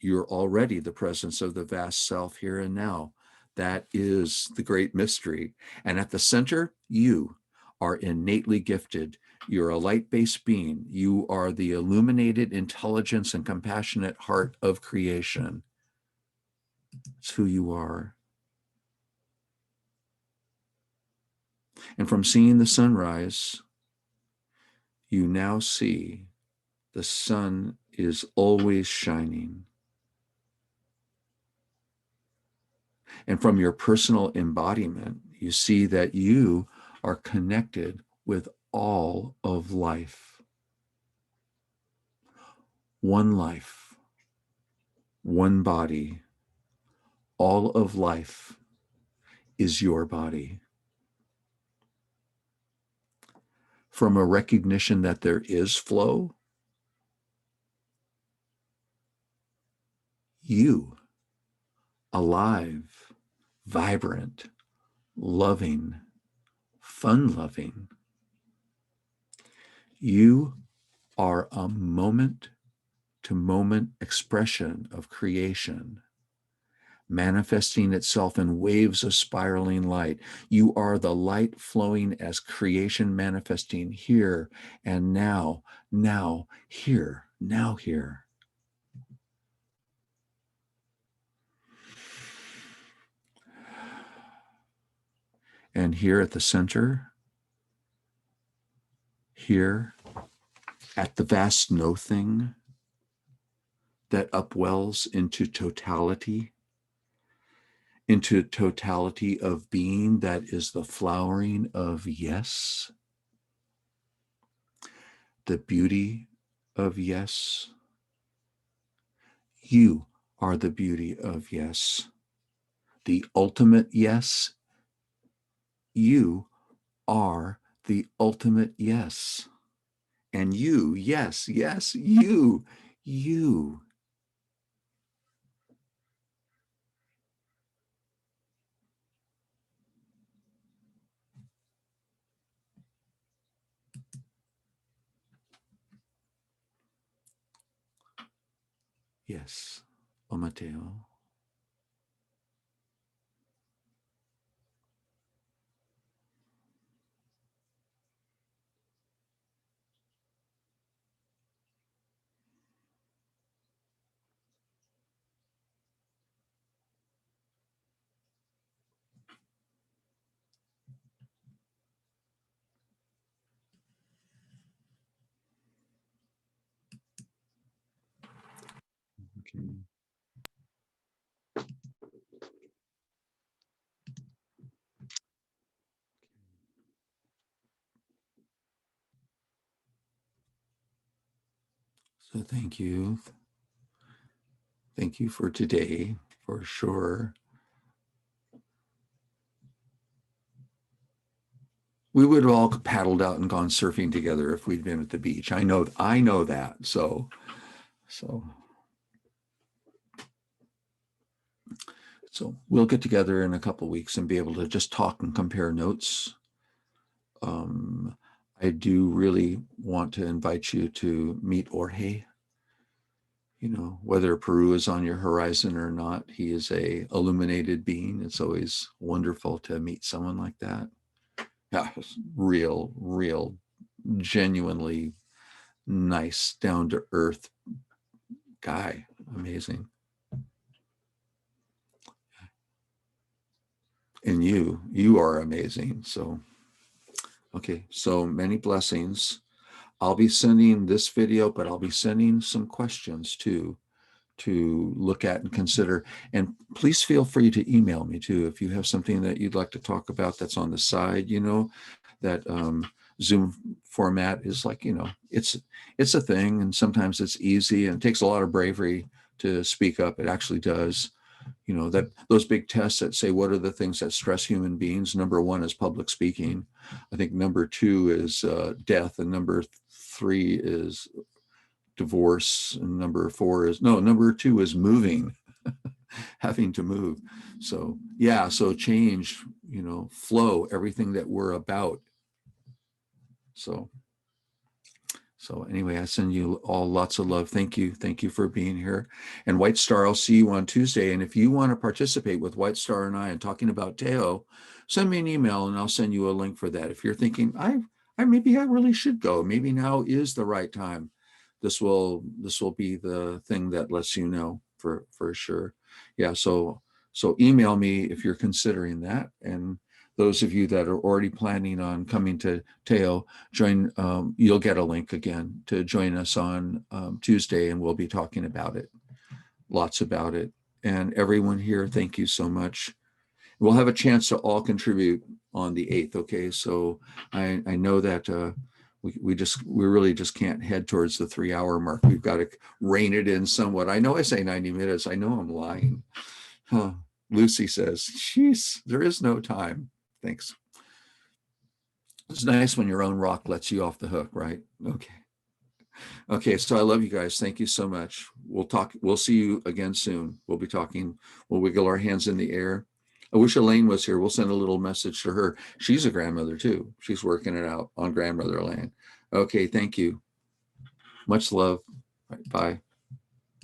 You're already the presence of the vast self here and now. That is the great mystery. And at the center, you are innately gifted. You're a light-based being. You are the illuminated intelligence and compassionate heart of creation. It's who you are. And from seeing the sunrise, you now see the sun is always shining. And from your personal embodiment, you see that you are connected with all of life. One life, one body. All of life is your body. From a recognition that there is flow, you, alive, vibrant, loving, fun-loving, you are a moment-to-moment expression of creation, manifesting itself in waves of spiraling light. You are the light flowing as creation manifesting here and now, here, now, here. And here at the center, here at the vast no-thing that upwells into totality of being that is the flowering of yes, the beauty of yes. You are the beauty of yes, the ultimate yes. You are the ultimate yes. And you, yes, you. Yes, Omateo. So thank you. Thank you for today, for sure. We would have all paddled out and gone surfing together if we'd been at the beach. I know that. So we'll get together in a couple of weeks and be able to just talk and compare notes. I do really want to invite you to meet Jorge. You know, whether Peru is on your horizon or not, he is a illuminated being. It's always wonderful to meet someone like that. Yeah, real, genuinely nice, down to earth guy. Amazing. And you are amazing. So, okay, so many blessings. I'll be sending this video, but I'll be sending some questions too to look at and consider. And please feel free to email me too if you have something that you'd like to talk about that's on the side. You know, that Zoom format is like, you know, it's a thing, and sometimes it's easy and it takes a lot of bravery to speak up. It actually does. You know, that those big tests that say what are the things that stress human beings, number 1 is public speaking. I think number 2 is death, and number 3 is divorce, and number 2 is moving. Having to move. So yeah, so change, you know, flow, everything that we're about. So anyway, I send you all lots of love. Thank you for being here. And White Star, I'll see you on Tuesday. And if you want to participate with White Star and I and talking about Teo, send me an email and I'll send you a link for that. If you're thinking, maybe I really should go, maybe now is the right time, this will be the thing that lets you know for sure. Yeah, so email me if you're considering that. And those of you that are already planning on coming to Teo, join, you'll get a link again to join us on Tuesday, and we'll be talking about it, lots about it. And everyone here, thank you so much. We'll have a chance to all contribute on the 8th, okay? So I know that we really just can't head towards the 3-hour mark. We've got to rein it in somewhat. I know I say 90 minutes. I know I'm lying. Huh. Lucy says, geez, there is no time. Thanks. It's nice when your own rock lets you off the hook, right? Okay, so I love you guys. Thank you so much. We'll see you again soon. We'll be talking. We'll wiggle our hands in the air. I wish Elaine was here. We'll send a little message to her. She's a grandmother too. She's working it out on grandmother land. Okay, thank you. Much love. Bye.